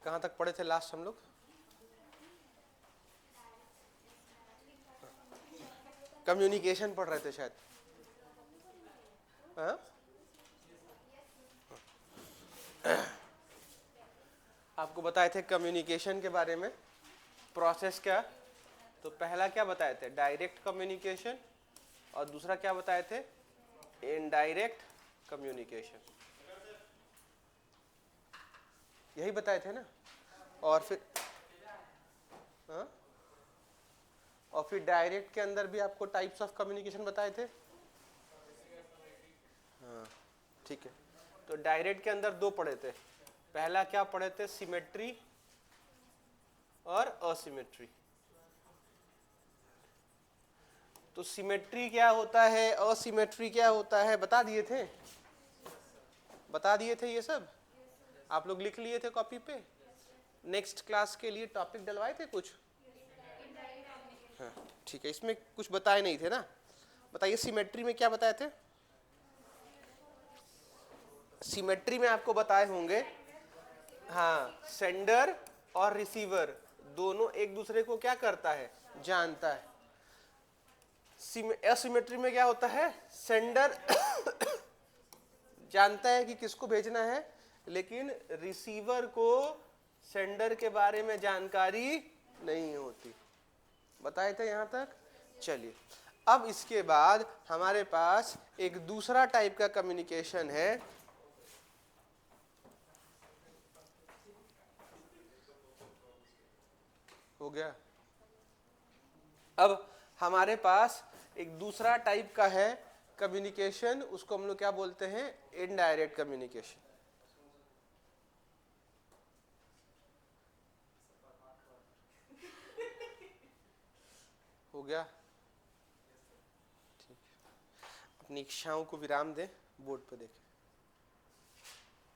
कहाँ तक पढ़े थे लास्ट हम लोग? कम्युनिकेशन पढ़ रहे थे शायद। हाँ? आपको बताए थे कम्युनिकेशन के बारे में, प्रोसेस क्या। तो पहला क्या बताए थे? Direct communication. और दूसरा क्या बताए थे? Indirect communication. यही बताए थे ना। और फिर हाँ, और फिर डायरेक्ट के अंदर भी आपको टाइप्स ऑफ कम्युनिकेशन बताए थे। हाँ ठीक है। तो डायरेक्ट के अंदर दो पढ़े थे। पहला क्या पढ़े थे? सिमेट्री और असिमेट्री। तो सिमेट्री क्या होता है, असिमेट्री क्या होता है, बता दिए थे? बता दिए थे ये सब? आप लोग लिख लिए थे कॉपी पे? नेक्स्ट क्लास के लिए टॉपिक डलवाए थे कुछ? हाँ ठीक है, इसमें कुछ बताए नहीं थे ना। बताइए सिमेट्री में क्या बताए थे? सिमेट्री में आपको बताए होंगे, हाँ, सेंडर और रिसीवर दोनों एक दूसरे को क्या करता है? जानता है। असिमेट्री में क्या होता है? सेंडर जानता है कि किसको भेजना है, लेकिन रिसीवर को सेंडर के बारे में जानकारी नहीं होती। बताए थे यहां तक? चलिए, अब इसके बाद हमारे पास एक दूसरा टाइप का कम्युनिकेशन है। हो गया। अब हमारे पास एक दूसरा टाइप का है कम्युनिकेशन, उसको हम लोग क्या बोलते हैं? Indirect communication. हो गया। ठीक, अपनी इच्छाओं को विराम दें, बोर्ड पर देखें।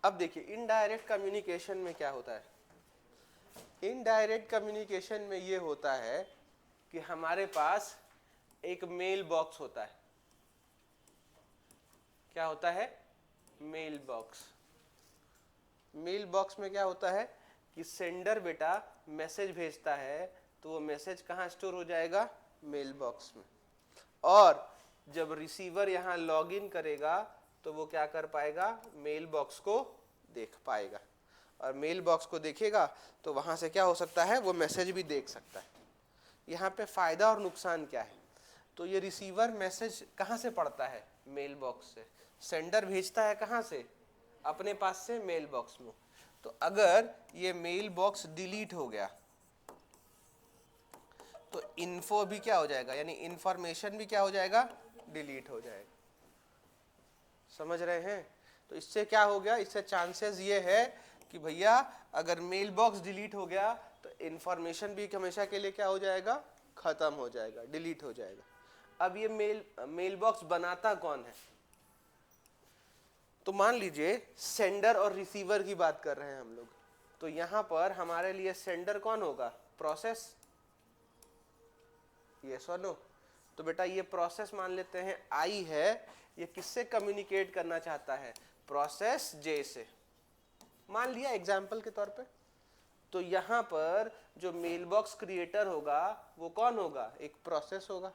अब देखिए इनडायरेक्ट कम्युनिकेशन में क्या होता है। इनडायरेक्ट कम्युनिकेशन में ये होता है कि हमारे पास एक मेल बॉक्स होता है। क्या होता है? Mail box. मेल बॉक्स में क्या होता है कि सेंडर बेटा मैसेज भेजता है, तो वो मैसेज कहाँ स्टोर हो जाएगा? मेल बॉक्स में। और जब रिसीवर यहाँ लॉग इन करेगा तो वो क्या कर पाएगा? मेल बॉक्स को देख पाएगा। और मेल बॉक्स को देखेगा तो वहाँ से क्या हो सकता है? वो मैसेज भी देख सकता है। यहाँ पे फायदा और नुकसान क्या है? तो ये रिसीवर मैसेज कहाँ से पढ़ता है? मेल बॉक्स से। सेंडर भेजता है कहाँ से? अपने पास से, मेल बॉक्स में। तो अगर ये मेल बॉक्स डिलीट हो गया तो इन्फो भी क्या हो जाएगा, यानी इंफॉर्मेशन भी क्या हो जाएगा? डिलीट हो जाएगा। समझ रहे हैं? तो इससे क्या हो गया? इससे चांसेस ये है कि भैया अगर मेल बॉक्स डिलीट हो गया तो इंफॉर्मेशन भी हमेशा के लिए क्या हो जाएगा? खत्म हो जाएगा, डिलीट हो जाएगा। अब ये मेल बॉक्स बनाता कौन है? तो मान लीजिए सेंडर और रिसीवर की बात कर रहे हैं हम लोग, तो यहां पर हमारे लिए सेंडर कौन होगा? प्रोसेस। यस और नो? तो बेटा ये प्रोसेस मान लेते हैं आई है, ये किससे कम्युनिकेट करना चाहता है? प्रोसेस जे से। मान लिया एग्जाम्पल के तौर पे। तो यहां पर जो मेल बॉक्स क्रिएटर होगा वो कौन होगा? एक प्रोसेस होगा।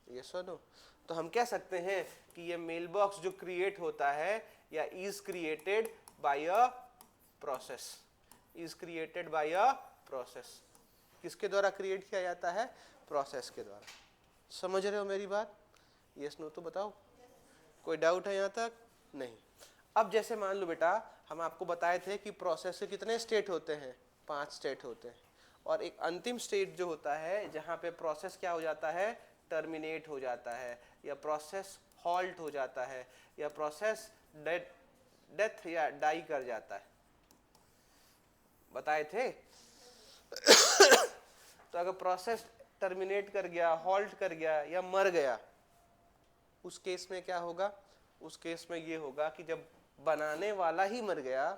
यस और नो? तो हम कह सकते हैं कि ये मेल बॉक्स जो क्रिएट होता है या is created by a process. Is created by a process. किसके द्वारा क्रिएट किया जाता है? प्रोसेस के द्वारा। समझ रहे हो मेरी बात? यस नो तो बताओ। कोई डाउट है यहाँ तक? नहीं। अब जैसे मान लो बेटा हम आपको बताए थे कि प्रोसेस के कितने स्टेट होते हैं? 5 स्टेट होते हैं। और एक अंतिम स्टेट जो होता है जहाँ पे प्रोसेस क्या हो जाता है? टर्मिनेट हो जाता है, या प्रोसेस हॉल्ट हो जाता है, या प्रोसेस डेथ या डाई कर जाता है। बताए थे? तो अगर प्रोसेस टर्मिनेट कर गया, हॉल्ट कर गया या मर गया, उस केस में क्या होगा? उस केस में ये होगा कि जब बनाने वाला ही मर गया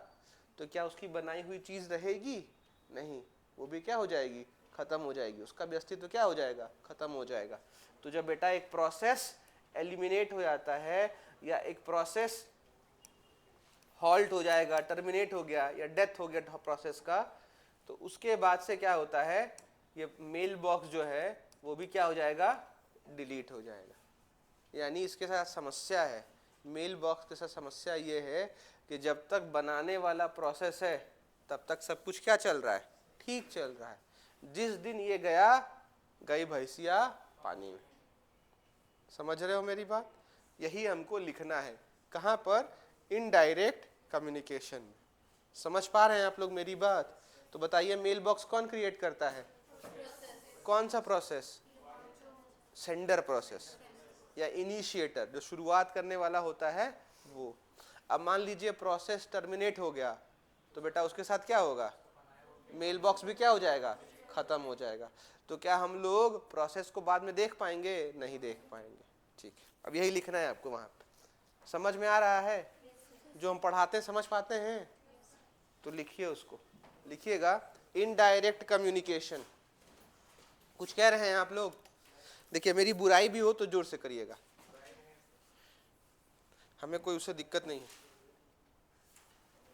तो क्या उसकी बनाई हुई चीज रहेगी? नहीं, वो भी क्या हो जाएगी? खत्म हो जाएगी। उसका भी अस्तित्व क्या हो जाएगा? खत्म हो जाएगा। तो जब बेटा एक प्रोसेस एलिमिनेट हो जाता है या एक प्रोसेस हॉल्ट हो जाएगा, टर्मिनेट हो गया या डेथ हो गया प्रोसेस का, तो उसके बाद से क्या होता है, ये मेल बॉक्स जो है वो भी क्या हो जाएगा, डिलीट हो जाएगा। यानी इसके साथ समस्या है, मेल बॉक्स के साथ समस्या ये है कि जब तक बनाने वाला प्रोसेस है तब तक सब कुछ क्या चल रहा है, ठीक चल रहा है। जिस दिन ये गया, गई भैंसिया पानी में। समझ रहे हो मेरी बात? यही हमको लिखना है। कहाँ पर? इनडायरेक्ट कम्युनिकेशन में। समझ पा रहे हैं आप लोग मेरी बात? तो बताइए मेल बॉक्स कौन क्रिएट करता है? कौन सा प्रोसेस? सेंडर प्रोसेस या इनिशिएटर, जो शुरुआत करने वाला होता है वो। अब मान लीजिए प्रोसेस टर्मिनेट हो गया, तो बेटा उसके साथ क्या होगा, मेल बॉक्स भी क्या हो जाएगा, खत्म हो जाएगा। तो क्या हम लोग प्रोसेस को बाद में देख पाएंगे? नहीं देख पाएंगे। ठीक है, अब यही लिखना है आपको वहां पे। समझ में आ रहा है? जो हम पढ़ाते हैं समझ पाते हैं? तो लिखिए उसको, लिखिएगा इनडायरेक्ट कम्युनिकेशन। कुछ कह रहे हैं आप लोग? देखिए मेरी बुराई भी हो तो जोर से करिएगा, हमें कोई उससे दिक्कत नहीं है।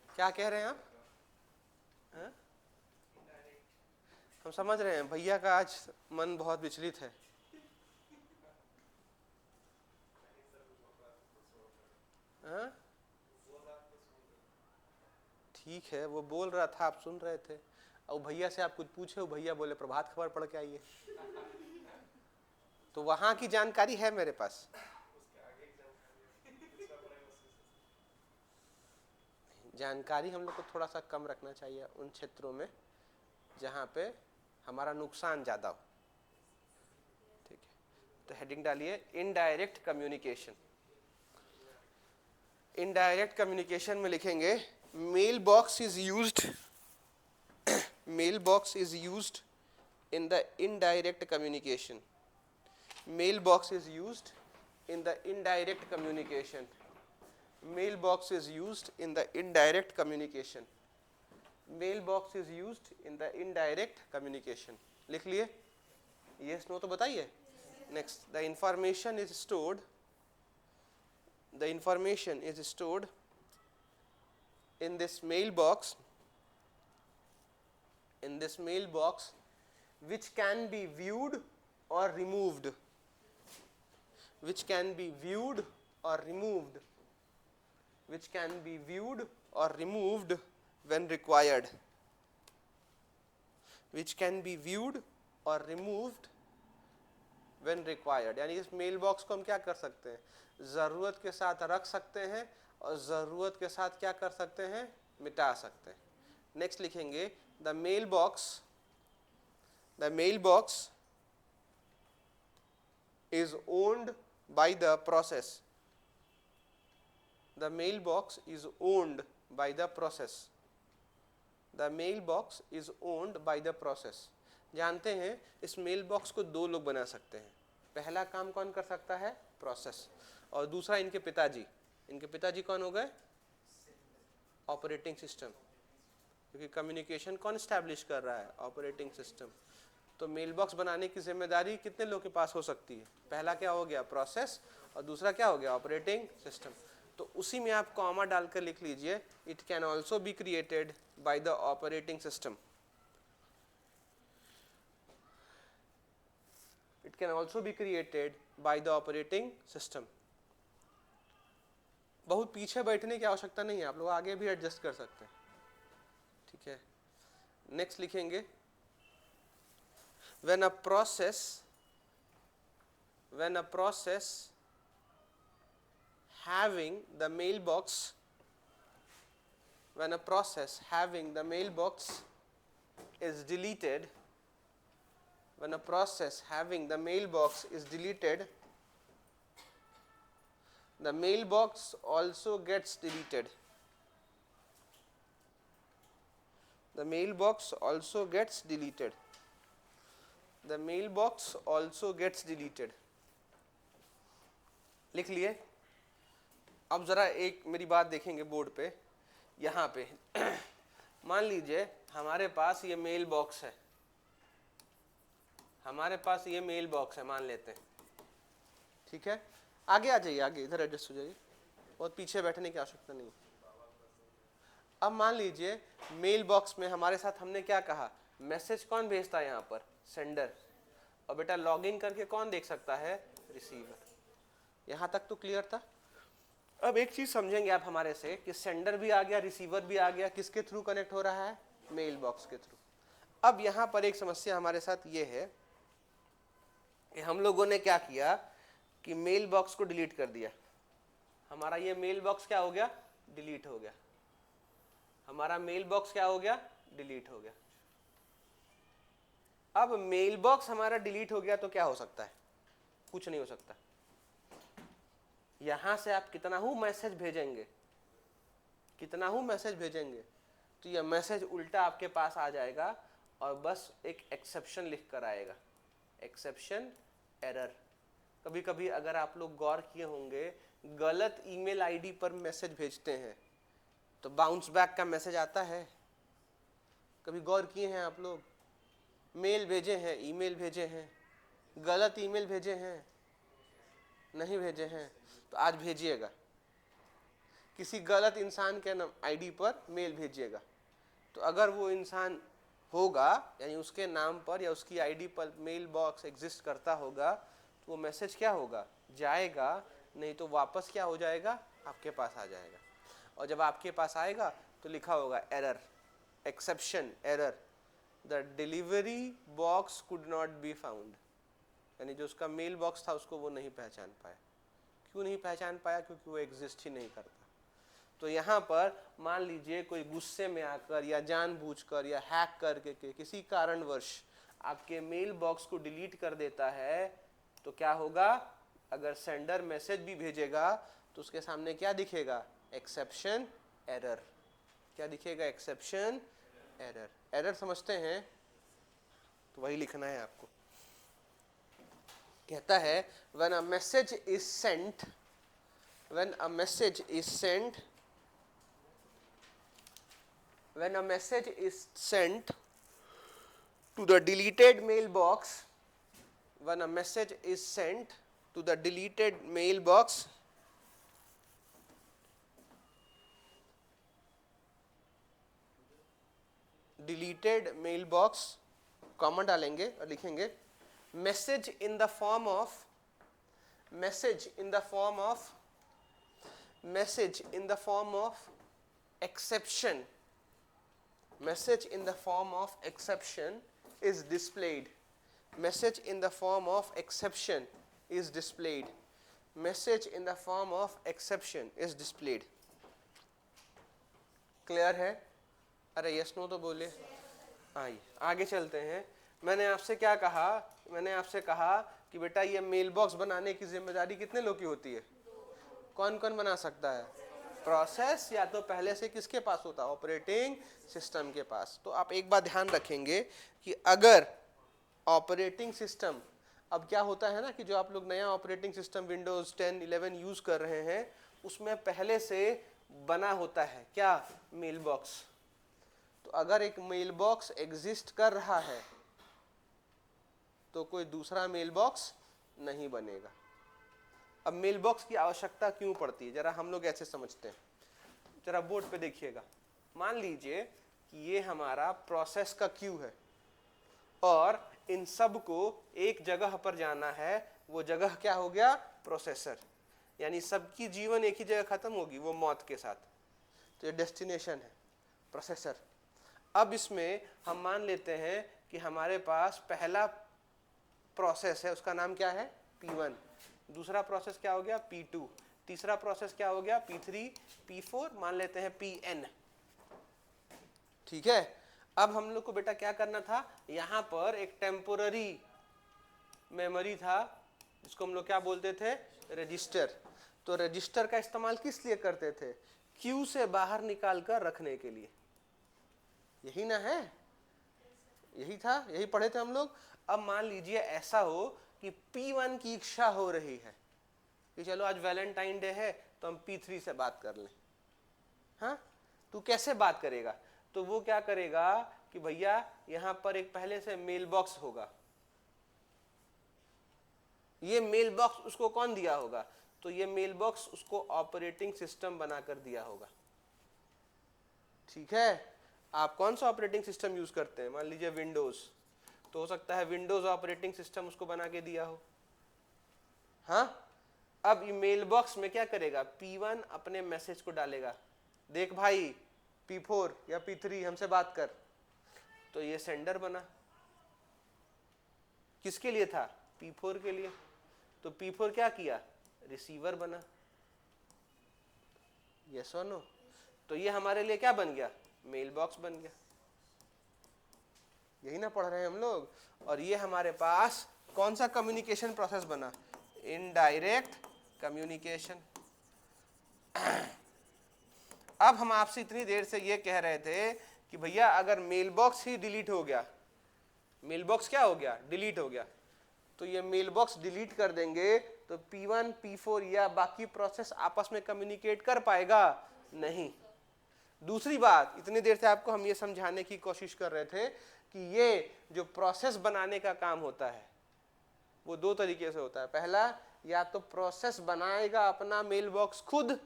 क्या कह रहे हैं आप? हा? हम समझ रहे हैं, भैया का आज मन बहुत विचलित है। हा? ठीक है, वो बोल रहा था, आप सुन रहे थे। और भैया से आप कुछ पूछे, वो भैया बोले प्रभात खबर पढ़ के आइए। तो वहां की जानकारी है मेरे पास। जानकारी हम लोग को थोड़ा सा कम रखना चाहिए उन क्षेत्रों में जहां पे हमारा नुकसान ज्यादा हो। ठीक है, तो हेडिंग डालिए इनडायरेक्ट कम्युनिकेशन। इनडायरेक्ट कम्युनिकेशन में लिखेंगे mailbox is used, mailbox is used in the indirect communication. Mailbox is used in the indirect communication. Mailbox is used in the indirect communication. Mailbox is used in the indirect communication. लिख लिए? Yes, no तो बताइए. Next, the information is stored. The information is stored in this mailbox. In this mailbox, which can be viewed or removed, which can be viewed or removed, which can be viewed or removed when required, which can be viewed or removed when required। यानी इस mail box को हम क्या कर सकते हैं, ज़रूरत के साथ रख सकते हैं और ज़रूरत के साथ क्या कर सकते हैं, मिटा सकते हैं। नेक्स्ट लिखेंगे the mailbox, the mailbox is owned by the process. The mailbox is owned by the process. The mailbox is owned by the process. जानते हैं इस मेल बॉक्स को दो लोग बना सकते हैं। पहला काम कौन कर सकता है, प्रोसेस, और दूसरा इनके पिताजी। इनके पिताजी कौन हो गए, ऑपरेटिंग सिस्टम, क्योंकि कम्युनिकेशन कौन स्टैब्लिश कर रहा है, ऑपरेटिंग सिस्टम। तो मेल बॉक्स बनाने की जिम्मेदारी कितने लोग के पास हो सकती है, पहला क्या हो गया, प्रोसेस, और दूसरा क्या हो गया, ऑपरेटिंग सिस्टम। तो उसी में आप कॉमा डालकर लिख लीजिए it can also be created by the operating system. It can also be created by the operating system. बहुत पीछे बैठने की आवश्यकता नहीं है, आप लोग आगे भी एडजस्ट कर सकते हैं। ठीक है, नेक्स्ट लिखेंगे when a process having the mailbox, when a process having the mailbox is deleted, when a process having the mailbox is deleted, the mailbox also gets deleted. The mailbox also gets deleted. The mailbox also gets deleted. लिख लिए? अब जरा एक मेरी बात देखेंगे board पे, यहाँ पे मान लीजिए हमारे पास ये मेल बॉक्स है, हमारे पास ये मेल बॉक्स है मान लेते हैं। ठीक है, आगे आ जाइए, आगे इधर एडजस्ट हो जाइए, बहुत पीछे बैठने की आवश्यकता नहीं। अब मान लीजिए मेल बॉक्स में हमारे साथ हमने क्या कहा, मैसेज कौन भेजता है यहाँ पर, सेंडर, और बेटा लॉगिन करके कौन देख सकता है, रिसीवर। यहाँ तक तो क्लियर था। अब एक चीज समझेंगे आप हमारे से कि सेंडर भी आ गया, रिसीवर भी आ गया, किसके थ्रू कनेक्ट हो रहा है, मेल बॉक्स के थ्रू। अब यहाँ पर एक समस्या हमारे साथ ये है कि हम लोगों ने क्या किया कि मेल बॉक्स को डिलीट कर दिया। हमारा ये मेल बॉक्स क्या हो गया, डिलीट हो गया। हमारा मेल बॉक्स क्या हो गया, डिलीट हो गया। अब मेल बॉक्स हमारा डिलीट हो गया तो क्या हो सकता है, कुछ नहीं हो सकता। यहां से आप कितना ही मैसेज भेजेंगे, कितना ही मैसेज भेजेंगे, तो यह मैसेज उल्टा आपके पास आ जाएगा और बस एक एक्सेप्शन लिख कर आएगा, एक्सेप्शन एरर। कभी कभी अगर आप लोग गौर किए होंगे, गलत ईमेल आईडी पर मैसेज भेजते हैं तो बाउंस बैक का मैसेज आता है। कभी गौर किए हैं आप लोग, मेल भेजे हैं, ईमेल भेजे हैं, गलत ईमेल भेजे हैं, नहीं भेजे हैं, तो आज भेजिएगा। किसी गलत इंसान के आईडी पर मेल भेजिएगा, तो अगर वो इंसान होगा यानी उसके नाम पर या उसकी आईडी पर मेल बॉक्स एग्जिस्ट करता होगा, तो वो मैसेज क्या होगा, जाएगा, नहीं तो वापस क्या हो जाएगा, आपके पास आ जाएगा। और जब आपके पास आएगा तो लिखा होगा error, exception error, the delivery box could not be found, यानी जो उसका मेल बॉक्स था उसको वो नहीं पहचान पाया। क्यों नहीं पहचान पाया, क्योंकि वो एग्जिस्ट ही नहीं करता। तो यहाँ पर मान लीजिए कोई गुस्से में आकर या जानबूझकर या हैक करके किसी कारणवश आपके मेल बॉक्स को डिलीट कर देता है, तो क्या होगा, अगर सेंडर मैसेज भी भेजेगा तो उसके सामने क्या दिखेगा, एक्सेप्शन एरर। क्या दिखेगा, एक्सेप्शन एरर। एरर समझते हैं, तो वही लिखना है आपको। कहता है when a message is sent, when a message is sent, when a message is sent to the deleted mailbox, when a message is sent to the deleted mailbox, deleted mailbox, comma डालेंगे और लिखेंगे message in the form of, message in the form of, message in the form of exception, message in the form of exception is displayed, message in the form of exception is displayed, message in the form of exception is displayed। Clear है? अरे yes no तो बोले। आइए आगे चलते हैं। मैंने आपसे क्या कहा, मैंने आपसे कहा कि बेटा ये मेल बॉक्स बनाने की जिम्मेदारी कितने लोग की होती है, कौन कौन बना सकता है, प्रोसेस या तो पहले से किसके पास होता है, ऑपरेटिंग सिस्टम के पास। तो आप एक बात ध्यान रखेंगे कि अगर ऑपरेटिंग सिस्टम, अब क्या होता है ना कि जो आप लोग नया ऑपरेटिंग सिस्टम विंडोज 10, 11 यूज कर रहे हैं, उसमें पहले से बना होता है क्या, मेल बॉक्स। तो अगर एक मेल बॉक्स एग्जिस्ट कर रहा है तो कोई दूसरा मेल बॉक्स नहीं बनेगा। अब मेल बॉक्स की आवश्यकता क्यों पड़ती है, जरा हम लोग ऐसे समझते हैं। जरा बोर्ड पे देखिएगा, मान लीजिए कि ये हमारा प्रोसेस का क्यू है और इन सब को एक जगह पर जाना है, वो जगह क्या हो गया, प्रोसेसर। यानी सबकी जीवन एक ही जगह खत्म होगी, वो मौत के साथ। तो ये डेस्टिनेशन है, प्रोसेसर। अब इसमें हम मान लेते हैं कि हमारे पास पहला प्रोसेस है, उसका नाम क्या है, P1, दूसरा प्रोसेस क्या हो गया, P2, तीसरा प्रोसेस क्या हो गया, P3, P4, मान लेते हैं Pn। ठीक है। अब हम लोग को बेटा क्या करना था, यहां पर एक टेम्पोररी मेमोरी था जिसको हम लोग क्या बोलते थे, रजिस्टर। तो रजिस्टर का इस्तेमाल किस लिए करते थे, क्यू से बाहर निकाल कर रखने के लिए। यही ना है, यही था, यही पढ़े थे हम लोग। अब मान लीजिए ऐसा हो कि P1 की इच्छा हो रही है कि चलो आज वैलेंटाइन डे है तो हम P3 से बात कर लें। हाँ, तू कैसे बात करेगा, तो वो क्या करेगा कि भैया यहां पर एक पहले से मेल बॉक्स होगा, ये मेल बॉक्स उसको कौन दिया होगा, तो ये मेल बॉक्स उसको ऑपरेटिंग सिस्टम बनाकर दिया होगा। ठीक है, आप कौन सा ऑपरेटिंग सिस्टम यूज करते हैं? मान लीजिए विंडोज, तो हो सकता है विंडोज ऑपरेटिंग सिस्टम उसको बना के दिया हो। हाँ, अब ईमेल बॉक्स में क्या करेगा? P1 अपने मैसेज को डालेगा, देख भाई P4 या P3 हमसे बात कर, तो ये सेंडर बना। किसके लिए था? P4 के लिए। तो P4 क्या किया? रिसीवर बना। यस और नो? तो ये हमारे लिए क्या बन गया? मेल बॉक्स बन गया। यही ना पढ़ रहे हैं हम लोग। और ये हमारे पास कौन सा कम्युनिकेशन प्रोसेस बना? Indirect communication. अब हम आपसे इतनी देर से ये कह रहे थे कि भैया अगर मेल बॉक्स ही डिलीट हो गया, मेल बॉक्स क्या हो गया? डिलीट हो गया, तो ये मेल बॉक्स डिलीट कर देंगे तो P1 P4 या बाकी प्रोसेस आपस में कम्युनिकेट कर पाएगा? नहीं। दूसरी बात, इतनी देर से आपको हम ये समझाने की कोशिश कर रहे थे कि ये जो प्रोसेस बनाने का काम होता है वो दो तरीके से होता है। पहला, या तो प्रोसेस बनाएगा अपना मेल बॉक्स खुद,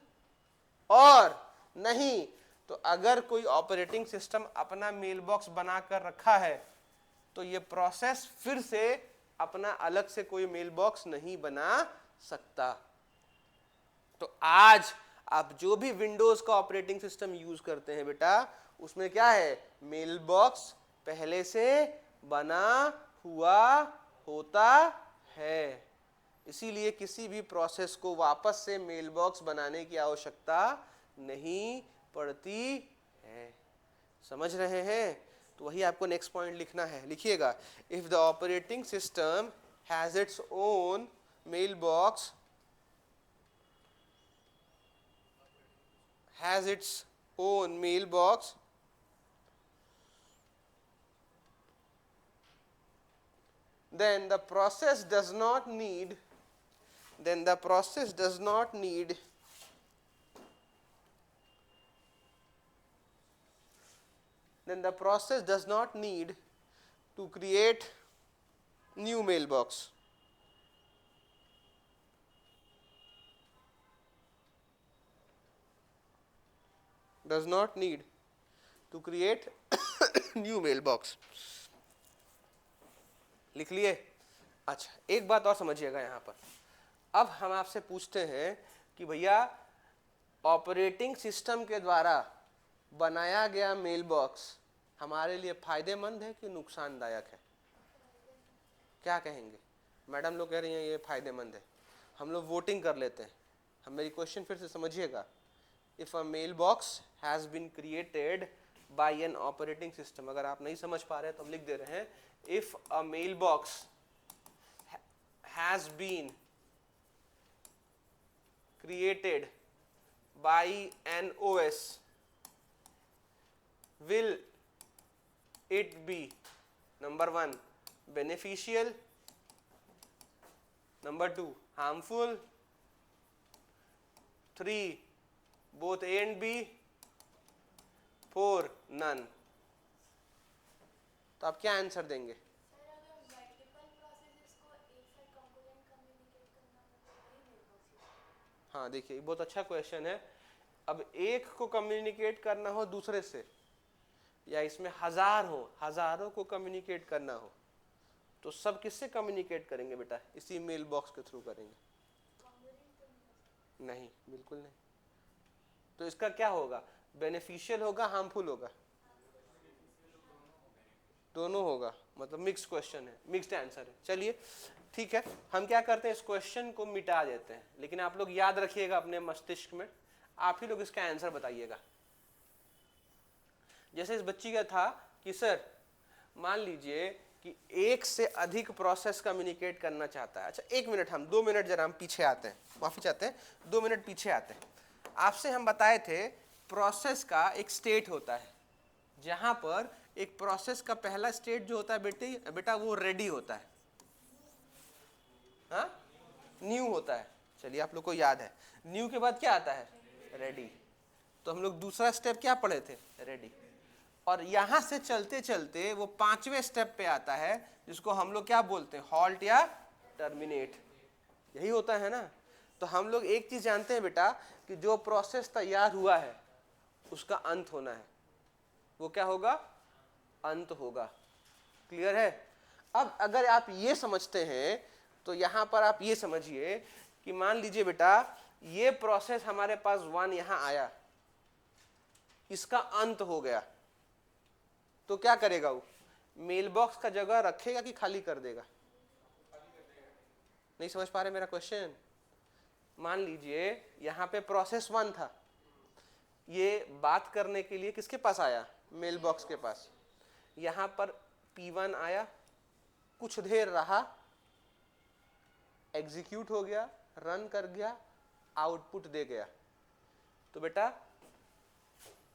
और नहीं तो अगर कोई ऑपरेटिंग सिस्टम अपना मेल बॉक्स बना कर रखा है तो ये प्रोसेस फिर से अपना अलग से कोई मेल बॉक्स नहीं बना सकता। तो आज आप जो भी विंडोज का ऑपरेटिंग सिस्टम यूज करते हैं बेटा, उसमें क्या है? मेल बॉक्स पहले से बना हुआ होता है। इसीलिए किसी भी प्रोसेस को वापस से मेल बॉक्स बनाने की आवश्यकता नहीं पड़ती है। समझ रहे हैं? तो वही आपको नेक्स्ट पॉइंट लिखना है। लिखिएगा, if the operating system has its own mailbox, has its own mailbox, then the process does not need to create new mailbox. Does not need to create new mailbox. लिख लिए? अच्छा, एक बात और समझिएगा यहाँ पर। अब हम आपसे पूछते हैं कि भैया ऑपरेटिंग सिस्टम के द्वारा बनाया गया मेल बॉक्स हमारे लिए फायदेमंद है कि नुकसानदायक है? क्या कहेंगे? मैडम लोग कह रही हैं ये फायदेमंद है। हम लोग वोटिंग कर लेते हैं। हम मेरी क्वेश्चन फिर से समझिएगा। If a mailbox has been created by an operating system, अगर आप नहीं समझ पा रहे तो हम लिख दे रहे हैं, if a mailbox has been created by an OS, will it be number 1 beneficial, number 2 harmful, 3 both A and B, 4 none। तो आप क्या आंसर देंगे? हाँ देखिए, बहुत अच्छा क्वेश्चन है। अब एक को कम्युनिकेट करना हो दूसरे से, या इसमें हजारों को कम्युनिकेट करना हो, तो सब किससे कम्युनिकेट करेंगे बेटा? इसी मेल बॉक्स के थ्रू करेंगे? नहीं, बिल्कुल नहीं। तो इसका क्या होगा? बेनिफिशियल होगा, हार्मफुल होगा? दोनों होगा। मतलब मिक्स क्वेश्चन है, मिक्स्ड आंसर है। चलिए ठीक है, हम क्या करते हैं, इस क्वेश्चन को मिटा देते हैं। लेकिन आप लोग याद रखिएगा अपने मस्तिष्क में, आप ही लोग इसका आंसर बताइएगा। जैसे इस बच्ची का था कि सर मान लीजिए कि एक से अधिक प्रोसेस कम्युनिकेट करना चाहता है। अच्छा 1 मिनट, हम 2 मिनट जरा हम पीछे आते हैं, माफी चाहते हैं, 2 मिनट पीछे आते हैं। आपसे हम बताए थे प्रोसेस का एक स्टेट होता है, जहां पर एक प्रोसेस का पहला स्टेट जो होता है बेटा वो रेडी होता है, हाँ न्यू होता है। चलिए आप लोग को याद है, न्यू के बाद क्या आता है? रेडी। तो हम लोग दूसरा स्टेप क्या पढ़े थे? रेडी। और यहां से चलते चलते वो 5वें स्टेप पे आता है, जिसको हम लोग क्या बोलते हैं? हॉल्ट या टर्मिनेट। यही होता है ना। तो हम लोग एक चीज जानते हैं बेटा कि जो प्रोसेस तैयार हुआ है उसका अंत होना है। वो क्या होगा, अंत होगा। क्लियर है? अब अगर आप ये समझते हैं तो यहां पर आप ये समझिए कि मान लीजिए बेटा ये प्रोसेस हमारे पास 1 यहां आया, इसका अंत हो गया, तो क्या करेगा वो, मेल बॉक्स का जगह रखेगा कि खाली कर देगा? नहीं समझ पा रहे मेरा क्वेश्चन? मान लीजिए यहां पे प्रोसेस 1 था, ये बात करने के लिए किसके पास आया, मेल बॉक्स के पास। यहां पर P1 आया, कुछ देर रहा, एग्जीक्यूट हो गया, रन कर गया, आउटपुट दे गया, तो बेटा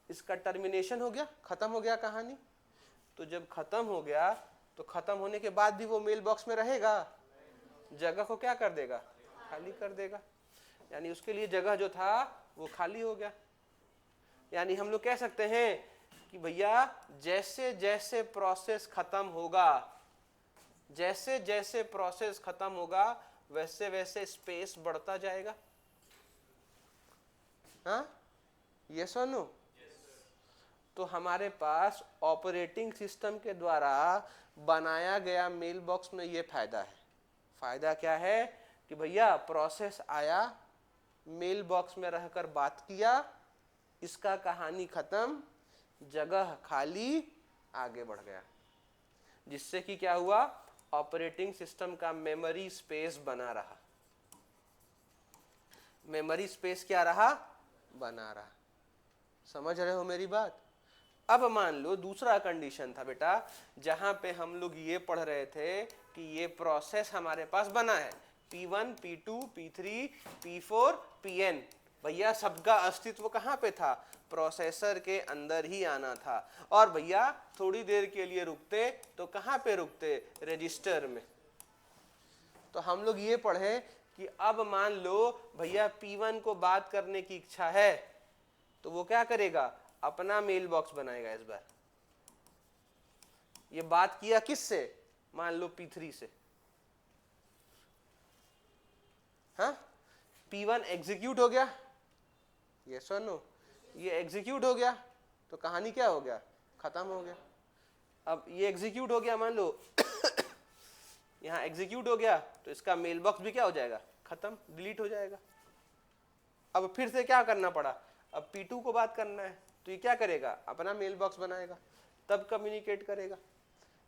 इसका टर्मिनेशन हो गया, खत्म हो गया कहानी। तो जब खत्म हो गया तो खत्म होने के बाद भी वो मेल बॉक्स में रहेगा, जगह को क्या कर देगा, खाली कर देगा। यानी उसके लिए जगह जो था वो खाली हो गया। यानी हम लोग कह सकते हैं कि भैया जैसे जैसे प्रोसेस खत्म होगा, जैसे जैसे प्रोसेस खत्म होगा वैसे वैसे स्पेस बढ़ता जाएगा। हाँ, यस और नो? तो हमारे पास ऑपरेटिंग सिस्टम के द्वारा बनाया गया मेल बॉक्स में ये फायदा है। फायदा क्या है कि भैया प्रोसेस आया, मेल बॉक्स में रहकर बात किया, इसका कहानी खत्म, जगह खाली, आगे बढ़ गया, जिससे कि क्या हुआ, ऑपरेटिंग सिस्टम का मेमोरी स्पेस बना रहा। मेमोरी स्पेस क्या रहा, बना रहा। समझ रहे हो मेरी बात? अब मान लो दूसरा कंडीशन था बेटा, जहां पे हम लोग ये पढ़ रहे थे कि ये प्रोसेस हमारे पास बना है, P1, P2, P3, P4, Pn। भैया सबका अस्तित्व कहाँ पे था, प्रोसेसर के अंदर ही आना था। और भैया थोड़ी देर के लिए रुकते तो कहाँ पे रुकते, रजिस्टर में। तो हम लोग ये पढ़े कि अब मान लो भैया P1 को बात करने की इच्छा है, तो वो क्या करेगा, अपना मेल बॉक्स बनाएगा। इस बार ये बात किया किससे, मान लो P3 से। हाँ, P1 एग्जीक्यूट हो गया, यस और नो? ये एग्जीक्यूट हो गया तो कहानी क्या हो गया, खत्म हो गया। अब ये एग्जीक्यूट हो गया, मान लो यहां एग्जीक्यूट हो गया, तो इसका मेल बॉक्स भी क्या हो जाएगा, खत्म, डिलीट हो जाएगा। अब फिर से क्या करना पड़ा, अब P2 को बात करना है, तो ये क्या करेगा, अपना मेल बॉक्स बनाएगा, तब कम्युनिकेट करेगा।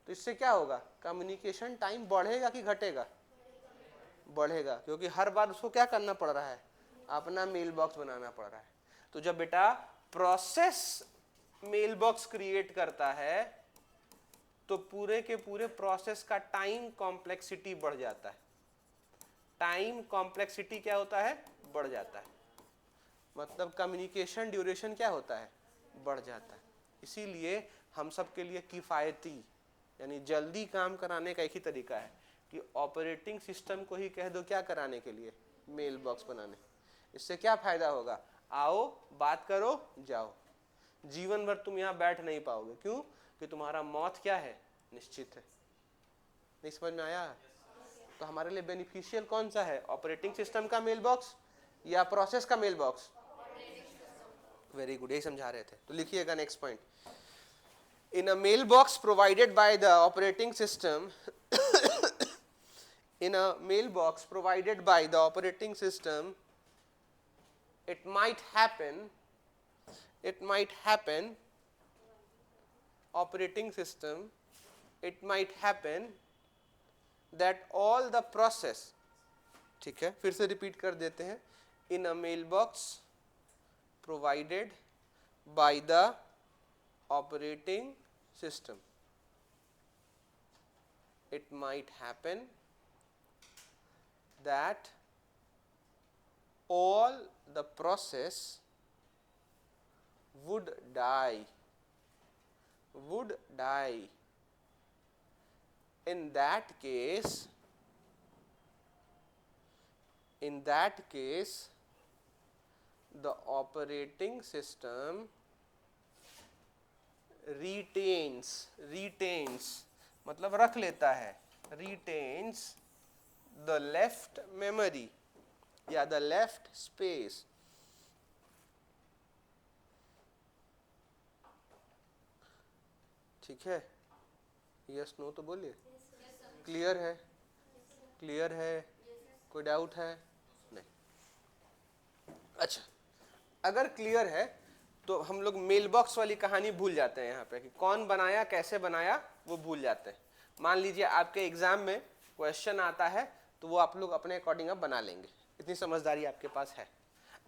तो इससे क्या होगा, कम्युनिकेशन टाइम बढ़ेगा कि घटेगा, बढ़ेगा, क्योंकि हर बार उसको क्या करना पड़ रहा है, अपना मेल बॉक्स बनाना पड़ रहा है। तो जब बेटा प्रोसेस मेल बॉक्स क्रिएट करता है तो पूरे के पूरे प्रोसेस का टाइम कॉम्प्लेक्सिटी बढ़ जाता है। टाइम कॉम्प्लेक्सिटी क्या होता है, बढ़ जाता है, मतलब कम्युनिकेशन ड्यूरेशन क्या होता है, बढ़ जाता है। इसीलिए हम सब के लिए किफ़ायती यानी जल्दी काम कराने का एक ही तरीका है कि ऑपरेटिंग सिस्टम को ही कह दो क्या कराने के लिए, मेल बॉक्स बनाने। इससे क्या फायदा होगा, आओ बात करो जाओ, जीवन भर तुम यहाँ बैठ नहीं पाओगे। क्यों? कि तुम्हारा मौत क्या है, निश्चित है। नहीं समझ में आया? तो हमारे लिए बेनिफिशियल कौन सा है, ऑपरेटिंग सिस्टम का मेल बॉक्स या प्रोसेस का मेल बॉक्स? वेरी गुड, यही समझा रहे थे। तो लिखिएगा next point, in a mailbox provided by the operating system in a mailbox provided by the operating system, it might happen operating system, it might happen that all the process, ठीक है, फिर से रिपीट कर देते हैं, in a mailbox provided by the operating system, it might happen that all the process would die. In that case the operating system retains मतलब रख लेता है, retains the left memory या the left space ठीक है, yes no तो बोलिए। Clear है? क्लियर है? कोई डाउट है? नहीं। अच्छा, अगर क्लियर है तो हम लोग मेल बॉक्स वाली कहानी भूल जाते हैं यहाँ पे कि कौन बनाया कैसे बनाया, वो भूल जाते हैं। मान लीजिए आपके एग्जाम में क्वेश्चन आता है तो वो आप लोग अपने अकॉर्डिंग अब बना लेंगे, इतनी समझदारी आपके पास है।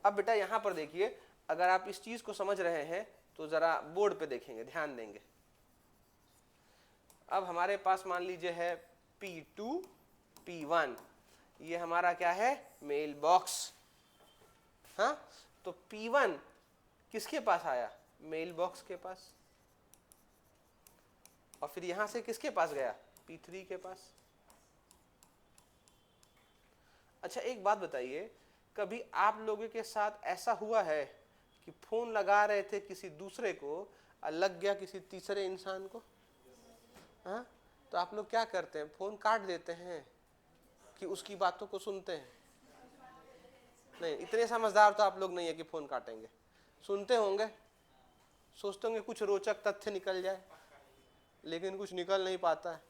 अब बेटा यहाँ पर देखिए, अगर आप इस चीज को समझ रहे हैं तो जरा बोर्ड पे देखेंगे, ध्यान देंगे। अब हमारे पास मान लीजिए है P2 P1, ये हमारा क्या है, मेल बॉक्स। हाँ, तो P1 किसके पास आया, मेल बॉक्स के पास, और फिर यहां से किसके पास गया, P3 के पास। अच्छा एक बात बताइए, कभी आप लोगों के साथ ऐसा हुआ है कि फोन लगा रहे थे किसी दूसरे को और लग गया किसी तीसरे इंसान को? हाँ, तो आप लोग क्या करते हैं, फोन काट देते हैं कि उसकी बातों को सुनते हैं? नहीं, इतने समझदार तो आप लोग नहीं है कि फोन काटेंगे। सुनते होंगे, सोचते होंगे कुछ रोचक तथ्य निकल जाए, लेकिन कुछ निकल नहीं पाता है।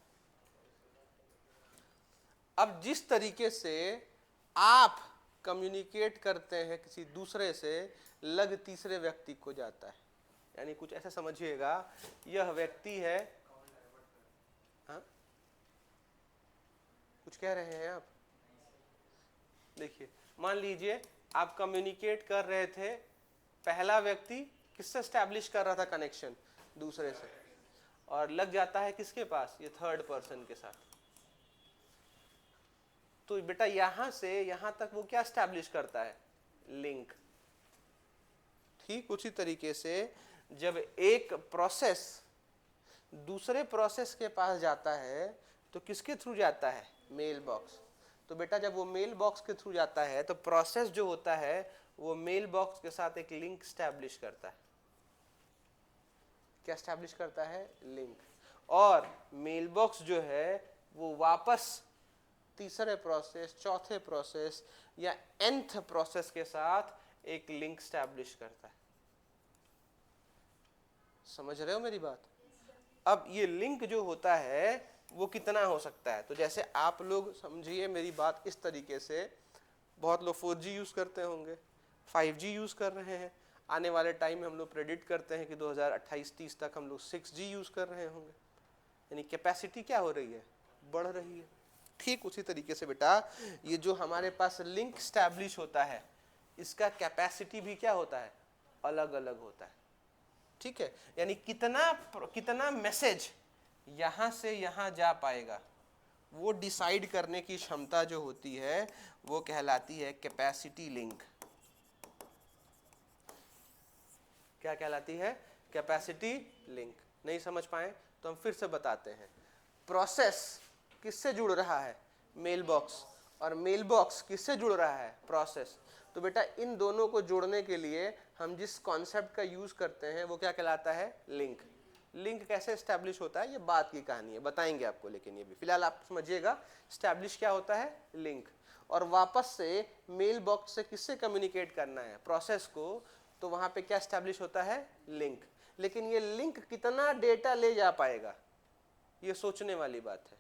अब जिस तरीके से आप कम्युनिकेट करते हैं किसी दूसरे से, लग तीसरे व्यक्ति को जाता है। यानी कुछ ऐसा समझिएगा, यह व्यक्ति है, हाँ कुछ कह रहे हैं आप? देखिए, मान लीजिए आप कम्युनिकेट कर रहे थे, पहला व्यक्ति किससे स्टैब्लिश कर रहा था कनेक्शन, दूसरे से, और लग जाता है किसके पास, ये थर्ड पर्सन के साथ। तो बेटा यहां से यहां तक वो क्या स्टैब्लिश करता है, लिंक। ठीक उसी तरीके से जब एक प्रोसेस दूसरे प्रोसेस के पास जाता है तो किसके थ्रू जाता है, मेल बॉक्स। तो बेटा जब वो मेल बॉक्स के थ्रू जाता है तो प्रोसेस जो होता है वो मेल बॉक्स के साथ एक लिंक स्टैब्लिश करता है। क्या स्टैब्लिश करता है, लिंक। और मेल बॉक्स जो है वो वापस तीसरे प्रोसेस, चौथे प्रोसेस या nth प्रोसेस के साथ एक लिंक स्टैब्लिश करता है। समझ रहे हो मेरी बात? अब ये लिंक जो होता है वो कितना हो सकता है, तो जैसे आप लोग समझिए मेरी बात इस तरीके से, बहुत लोग 4G यूज करते होंगे, 5G यूज कर रहे हैं, आने वाले टाइम में हम लोग प्रेडिक्ट करते हैं कि 2028-30 तक हम लोग 6G यूज कर रहे होंगे। यानी कैपेसिटी क्या हो रही है, बढ़ रही है। ठीक उसी तरीके से बेटा ये जो हमारे पास लिंक स्टैब्लिश होता है, इसका कैपेसिटी भी क्या होता है, अलग अलग होता है। ठीक है, यानी कितना मैसेज यहां से यहां जा पाएगा, वो डिसाइड करने की क्षमता जो होती है वो कहलाती है कैपेसिटी लिंक। क्या कहलाती है, कैपेसिटी लिंक। नहीं समझ पाए तो हम फिर से बताते हैं। प्रोसेस किससे जुड़ रहा है, मेल बॉक्स, और मेल बॉक्स किससे जुड़ रहा है, प्रोसेस। तो बेटा इन दोनों को जोड़ने के लिए हम जिस कॉन्सेप्ट का यूज करते हैं वो क्या कहलाता है, लिंक। लिंक कैसे स्टैब्लिश होता है ये बात की कहानी है, बताएंगे आपको, लेकिन ये भी फिलहाल आप समझिएगा स्टैब्लिश क्या होता है, लिंक। और वापस से मेल बॉक्स से किससे कम्युनिकेट करना है, प्रोसेस को, तो वहां पे क्या स्टैब्लिश होता है, लिंक। लेकिन ये लिंक कितना डेटा ले जा पाएगा ये सोचने वाली बात है।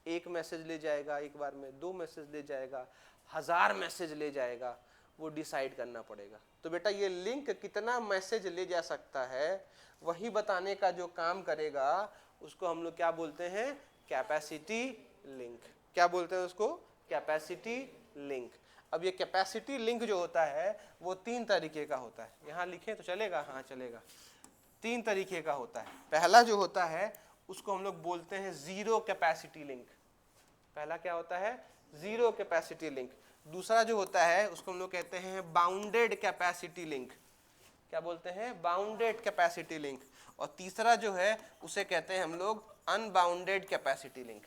एक मैसेज ले जाएगा एक बार में, 2 मैसेज ले जाएगा, 1000 मैसेज ले जाएगा, वो डिसाइड करना पड़ेगा। तो बेटा ये लिंक कितना मैसेज ले जा सकता है वही बताने का जो काम करेगा उसको हम लोग क्या बोलते हैं, कैपेसिटी लिंक। क्या बोलते हैं उसको, कैपेसिटी लिंक। अब ये कैपेसिटी लिंक जो होता है वो 3 तरीके का होता है। यहाँ लिखें तो चलेगा, हाँ चलेगा। 3 तरीके का होता है। पहला जो होता है उसको हम लोग बोलते हैं जीरो कैपेसिटी लिंक। पहला क्या होता है, जीरो कैपेसिटी लिंक। दूसरा जो होता है उसको हम लोग कहते हैं बाउंडेड कैपेसिटी लिंक। क्या बोलते हैं, बाउंडेड कैपेसिटी लिंक। और तीसरा जो है उसे कहते हैं हम लोग अनबाउंडेड कैपेसिटी लिंक।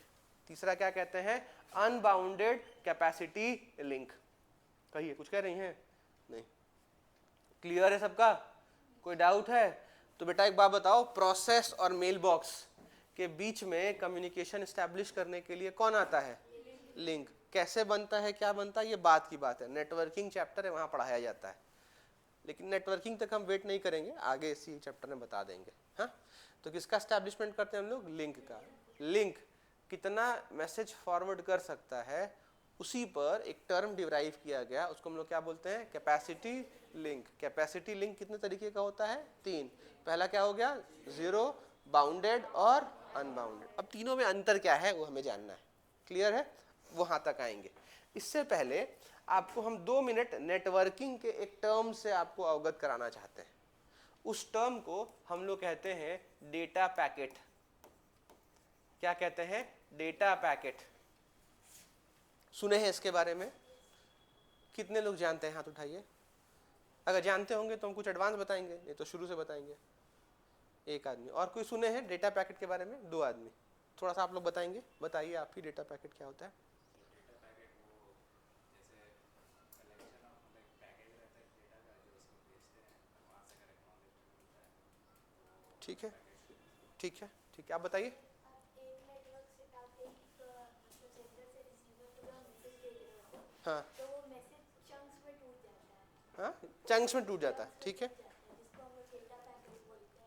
तीसरा क्या कहते हैं, अनबाउंडेड कैपेसिटी लिंक। कहिए, कुछ कह रही हैं? नहीं, क्लियर है सबका, कोई डाउट है? तो बेटा एक बात बताओ, प्रोसेस और मेल बॉक्स के बीच में कम्युनिकेशन एस्टैब्लिश करने के लिए कौन आता है, लिंक। कैसे बनता है, क्या बनता है, ये बात की बात है, नेटवर्किंग चैप्टर है वहां पढ़ाया जाता है। लेकिन नेटवर्किंग तक हम वेट नहीं करेंगे, आगे इसी चैप्टर में बता देंगे। हाँ, तो किसका एस्टैब्लिशमेंट करते हैं हम लोग? लिंक का। लिंक कितना मैसेज फॉरवर्ड कर सकता है, उसी पर एक टर्म डिराइव किया गया, उसको हम लोग क्या बोलते हैं? Capacity link. कैपेसिटी लिंक कितने तरीके का होता है? 3। पहला क्या हो गया? जीरो, बाउंडेड और अनबाउंडेड। अब तीनों में अंतर क्या है वो हमें जानना है। क्लियर है? वहां तक आएंगे। इससे पहले आपको हम 2 मिनट नेटवर्किंग के एक टर्म से आपको अवगत कराना चाहते हैं। उस टर्म को हम लोग कहते हैं डेटा पैकेट। क्या कहते हैं? Data packet. सुने हैं इसके बारे में? कितने लोग जानते हैं? हाथ उठाइए। अगर जानते होंगे तो हम कुछ एडवांस बताएंगे, नहीं तो शुरू से बताएंगे। एक आदमी। और कोई सुने हैं डेटा पैकेट के बारे में? 2 आदमी। थोड़ा सा आप लोग बताएंगे, बताइए आप ही, डेटा पैकेट क्या होता है? ठीक है, ठीक है, ठीक है, आप बताइए। हाँ हाँ, चंक्स में टूट जाता है। ठीक है,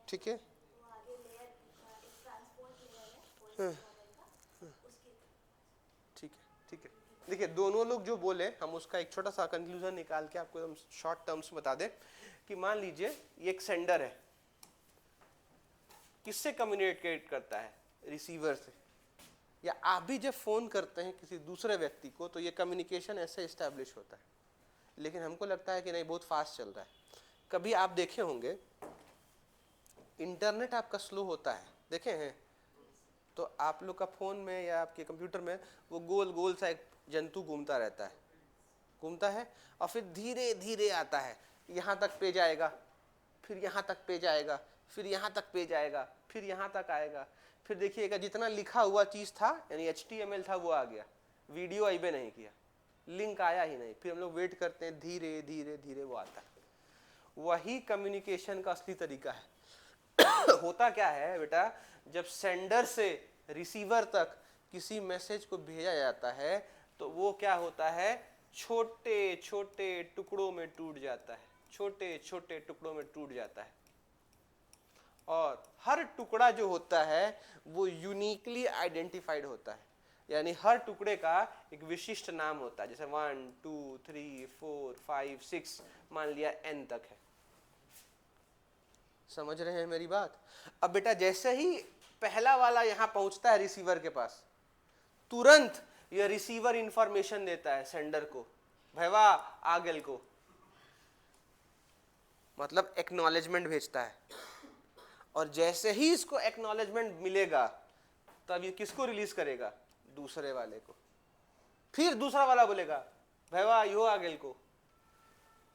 ठीक है, ठीक है, ठीक है। देखिए, दोनों लोग जो बोले, हम उसका एक छोटा सा कंक्लूजन निकाल के आपको हम शॉर्ट टर्म्स बता दें कि मान लीजिए ये एक सेंडर है, किससे कम्युनिकेट करता है? रिसीवर से। या आप भी जब फोन करते हैं किसी दूसरे व्यक्ति को तो ये कम्युनिकेशन ऐसे एस्टैब्लिश होता है, लेकिन हमको लगता है कि नहीं, बहुत फास्ट चल रहा है। कभी आप देखे होंगे इंटरनेट आपका स्लो होता है, देखे हैं? तो आप लोग का फोन में या आपके कंप्यूटर में वो गोल गोल सा एक जंतु घूमता रहता है, घूमता है, और फिर धीरे धीरे आता है, यहाँ तक पे जाएगा, फिर यहाँ तक पे जाएगा, फिर यहाँ तक पे जाएगा, फिर यहाँ तक आएगा, फिर देखिएगा जितना लिखा हुआ चीज था यानी HTML था वो आ गया, वीडियो आईबे नहीं किया, लिंक आया ही नहीं, फिर हम लोग वेट करते हैं, धीरे धीरे धीरे वो आता है। वही कम्युनिकेशन का असली तरीका है। होता क्या है बेटा, जब सेंडर से रिसीवर तक किसी मैसेज को भेजा जाता है तो वो क्या होता है? छोटे छोटे टुकड़ों में टूट जाता है, छोटे छोटे टुकड़ों में टूट जाता है। और हर टुकड़ा जो होता है वो यूनिकली आइडेंटिफाइड होता है, यानी हर टुकड़े का एक विशिष्ट नाम होता है। जैसे 1 2 3 4 5 6 मान लिया n तक है। समझ रहे हैं मेरी बात? अब बेटा जैसे ही पहला वाला यहां पहुंचता है रिसीवर के पास, तुरंत यह रिसीवर इंफॉर्मेशन देता है सेंडर को, भैया आगल को, मतलब एक्नॉलेजमेंट भेजता है। और जैसे ही इसको एक्नॉलेजमेंट मिलेगा तब ये किसको रिलीज करेगा? दूसरे वाले को। फिर दूसरा वाला बोलेगा भैया यो आगल को,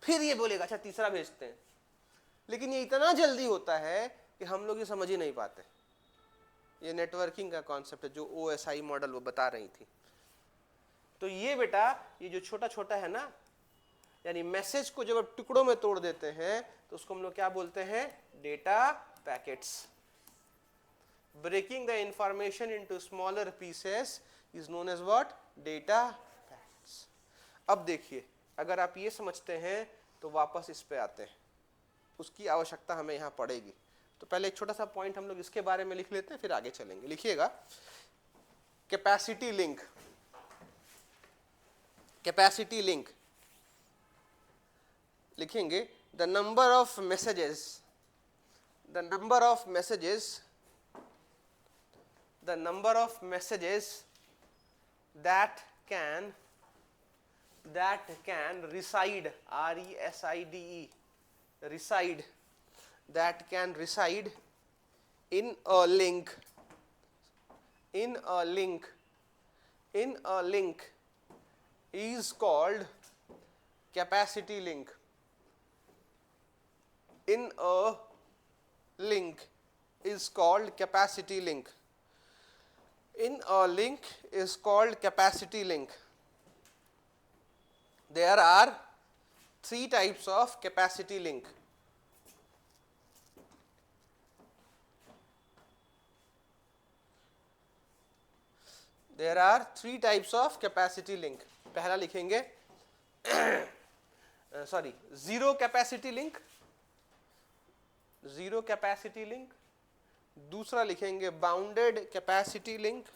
फिर ये बोलेगा अच्छा तीसरा भेजते हैं। लेकिन ये इतना जल्दी होता है कि हम लोग ये समझ ही नहीं पाते। ये नेटवर्किंग का कॉन्सेप्ट है जो OSI मॉडल वो बता रही थी। तो ये बेटा ये जो छोटा छोटा है ना, यानी मैसेज को जब आप टुकड़ों में तोड़ देते हैं तो उसको हम लोग क्या बोलते हैं? Data packets. Breaking the information into smaller pieces is known as what? Data packets. अब देखिए, अगर आप ये समझते हैं तो वापस इस पे आते हैं, उसकी आवश्यकता हमें यहाँ पड़ेगी। तो पहले एक छोटा सा पॉइंट हम लोग इसके बारे में लिख लेते हैं, फिर आगे चलेंगे। लिखिएगा कैपेसिटी लिंक। कैपेसिटी लिंक लिखेंगे the number of messages, the number of messages, the number of messages that can reside, RESIDE, reside, that can reside in a link, in a link, in a link is called capacity link. In a link is called capacity link. In a link is called capacity link. There are 3 types of capacity link. There are 3 types of capacity link. पहला लिखेंगे sorry zero capacity link, zero capacity link. दूसरा लिखेंगे bounded capacity link,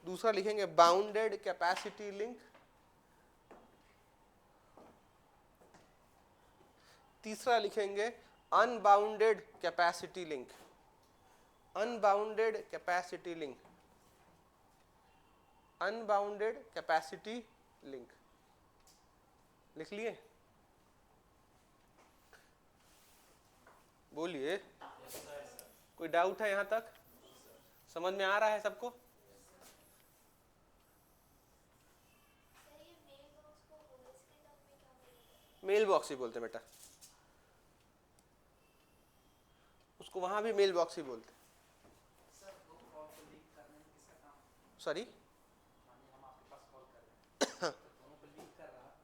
दूसरा लिखेंगे bounded capacity link. तीसरा लिखेंगे unbounded capacity link, unbounded capacity link, unbounded capacity link. लिख लिए? बोलिए, कोई डाउट है यहां तक? समझ में आ रहा है सबको? मेल बॉक्स ही बोलते बेटा, उसको वहां भी मेल बॉक्स ही बोलते। सॉरी,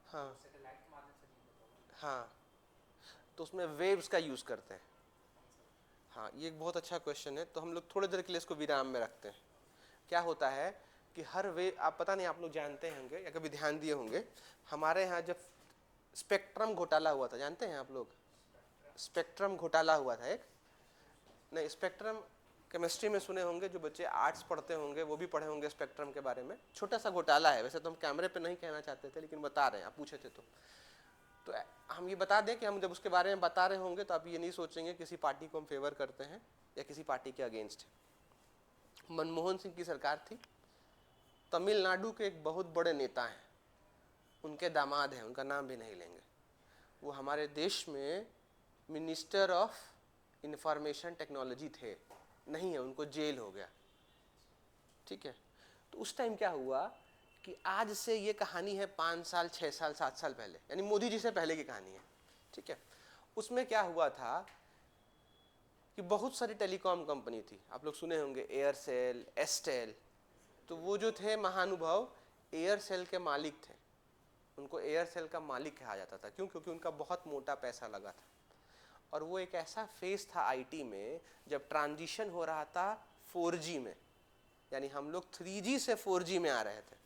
हाँ हाँ, तो उसमें वेव्स का यूज करते हैं। हाँ, ये एक बहुत अच्छा क्वेश्चन है, तो हम लोग थोड़ी देर के लिए इसको विराम में रखते हैं। क्या होता है कि हर वेव, आप पता नहीं आप लोग जानते होंगे या कभी ध्यान दिए होंगे, हमारे यहाँ जब स्पेक्ट्रम घोटाला हुआ था, जानते हैं आप लोग? स्पेक्ट्रम घोटाला हुआ था एक, नहीं स्पेक्ट्रम केमिस्ट्री में सुने होंगे, जो बच्चे आर्ट्स पढ़ते होंगे वो भी पढ़े होंगे स्पेक्ट्रम के बारे में। छोटा सा घोटाला है, वैसे तो हम कैमरे पे नहीं कहना चाहते थे, लेकिन बता रहे हैं, आप पूछे थे तो हम ये बता दें कि हम जब उसके बारे में बता रहे होंगे तो आप ये नहीं सोचेंगे किसी पार्टी को हम फेवर करते हैं या किसी पार्टी के अगेंस्ट। मनमोहन सिंह की सरकार थी, तमिलनाडु के एक बहुत बड़े नेता हैं, उनके दामाद हैं, उनका नाम भी नहीं लेंगे, वो हमारे देश में मिनिस्टर ऑफ इंफॉर्मेशन टेक्नोलॉजी थे, नहीं है, उनको जेल हो गया। ठीक है, तो उस टाइम क्या हुआ कि आज से ये कहानी है 5 साल 6 साल 7 साल पहले, यानी मोदी जी से पहले की कहानी है। ठीक है, उसमें क्या हुआ था कि बहुत सारी टेलीकॉम कंपनी थी, आप लोग सुने होंगे एयरसेल, एस्टेल, तो वो जो थे महानुभाव एयरसेल के मालिक थे, उनको एयरसेल का मालिक कहा जाता था। क्यों? क्योंकि उनका बहुत मोटा पैसा लगा था, और वो एक ऐसा फेज था आईटी में जब ट्रांजिशन हो रहा था 4G में, यानी हम लोग 3G से 4G में आ रहे थे।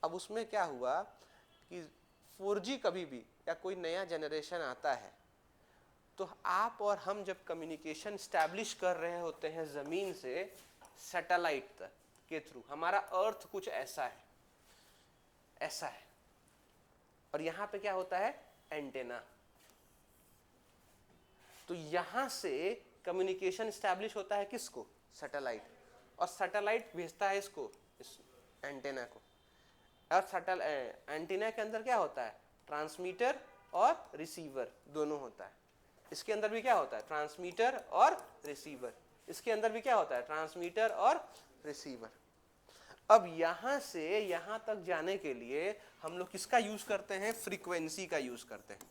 अब उसमें क्या हुआ कि 4G कभी भी या कोई नया जनरेशन आता है तो आप और हम जब कम्युनिकेशन स्टैब्लिश कर रहे होते हैं ज़मीन से सैटेलाइट तक के थ्रू, हमारा अर्थ कुछ ऐसा है, ऐसा है, और यहाँ पे क्या होता है? एंटेना। तो यहाँ से कम्युनिकेशन स्टैब्लिश होता है किसको? सैटेलाइट, और सैटेलाइट भेजता है इसको, इस एंटेना को, और एंटीना के अंदर क्या होता है? ट्रांसमीटर और रिसीवर दोनों होता है। इसके अंदर भी क्या होता है? ट्रांसमीटर और रिसीवर। इसके अंदर भी क्या होता है? ट्रांसमीटर और रिसीवर। अब यहां से यहां तक जाने के लिए हम लोग किसका यूज करते हैं? फ्रीक्वेंसी का यूज करते हैं।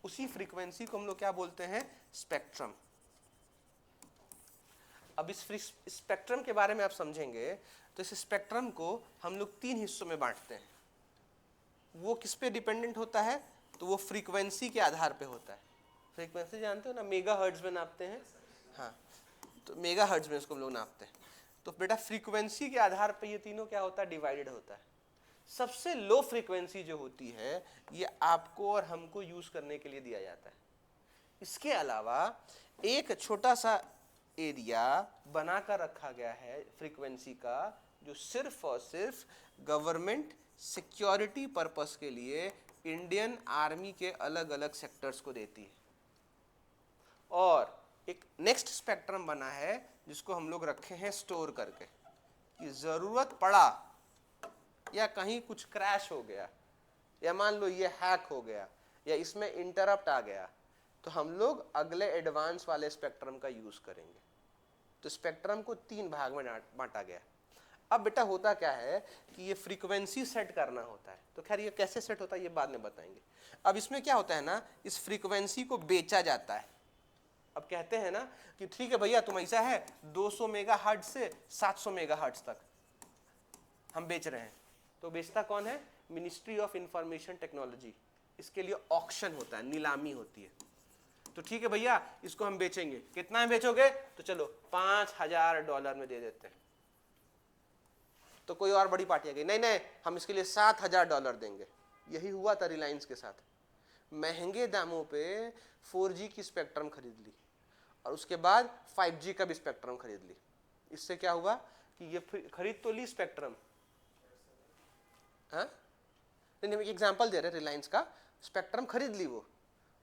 उसी फ्रीक्वेंसी को हम लोग क्या बोलते हैं? स्पेक्ट्रम। अब इस स्पेक्ट्रम के बारे में आप समझेंगे तो इस स्पेक्ट्रम को हम लोग 3 हिस्सों में बांटते हैं। वो किस पे डिपेंडेंट होता है? तो वो फ्रीक्वेंसी के आधार पे होता है। फ्रीक्वेंसी जानते हो ना, मेगा हर्ट्ज में नापते हैं। हाँ, तो मेगा हर्ट्ज में इसको हम लोग नापते हैं। तो बेटा फ्रीक्वेंसी के आधार पे ये तीनों क्या होता है? डिवाइडेड होता है। सबसे लो फ्रीक्वेंसी जो होती है ये आपको और हमको यूज करने के लिए दिया जाता है। इसके अलावा एक छोटा सा एरिया बनाकर रखा गया है फ्रीक्वेंसी का, जो सिर्फ और सिर्फ गवर्नमेंट सिक्योरिटी पर्पस के लिए इंडियन आर्मी के अलग अलग सेक्टर्स को देती है। और एक नेक्स्ट स्पेक्ट्रम बना है जिसको हम लोग रखे हैं स्टोर करके, कि जरूरत पड़ा या कहीं कुछ क्रैश हो गया, या मान लो ये हैक हो गया, या इसमें इंटरप्ट आ गया, तो हम लोग अगले एडवांस वाले स्पेक्ट्रम का यूज करेंगे। तो स्पेक्ट्रम को 3 भाग में बांटा गया। अब बेटा होता क्या है कि ये फ्रीक्वेंसी सेट करना होता है, तो खैर ये कैसे सेट होता है ये बाद में बताएंगे। अब इसमें क्या होता है ना, इस फ्रीक्वेंसी को बेचा जाता है। अब कहते हैं ना कि ठीक है भैया, तुम ऐसा है 200 मेगाहर्ट्ज से 700 मेगाहर्ट्ज तक हम बेच रहे हैं, तो बेचता कौन है? Ministry of information technology. इसके लिए ऑक्शन होता है, नीलामी होती है। तो ठीक है भैया, इसको हम बेचेंगे, कितना में बेचोगे? तो चलो $5000 में दे देते हैं। तो कोई और बड़ी पार्टी आ गई, नहीं नहीं हम इसके लिए $7,000 देंगे। यही हुआ था रिलायंस के साथ, महंगे दामों पे 4G की स्पेक्ट्रम खरीद ली और उसके बाद 5G का भी स्पेक्ट्रम खरीद ली। इससे क्या हुआ कि ये खरीद तो ली स्पेक्ट्रम, हाँ नहीं हम एक एग्जांपल दे रहे, रिलायंस का स्पेक्ट्रम खरीद ली वो,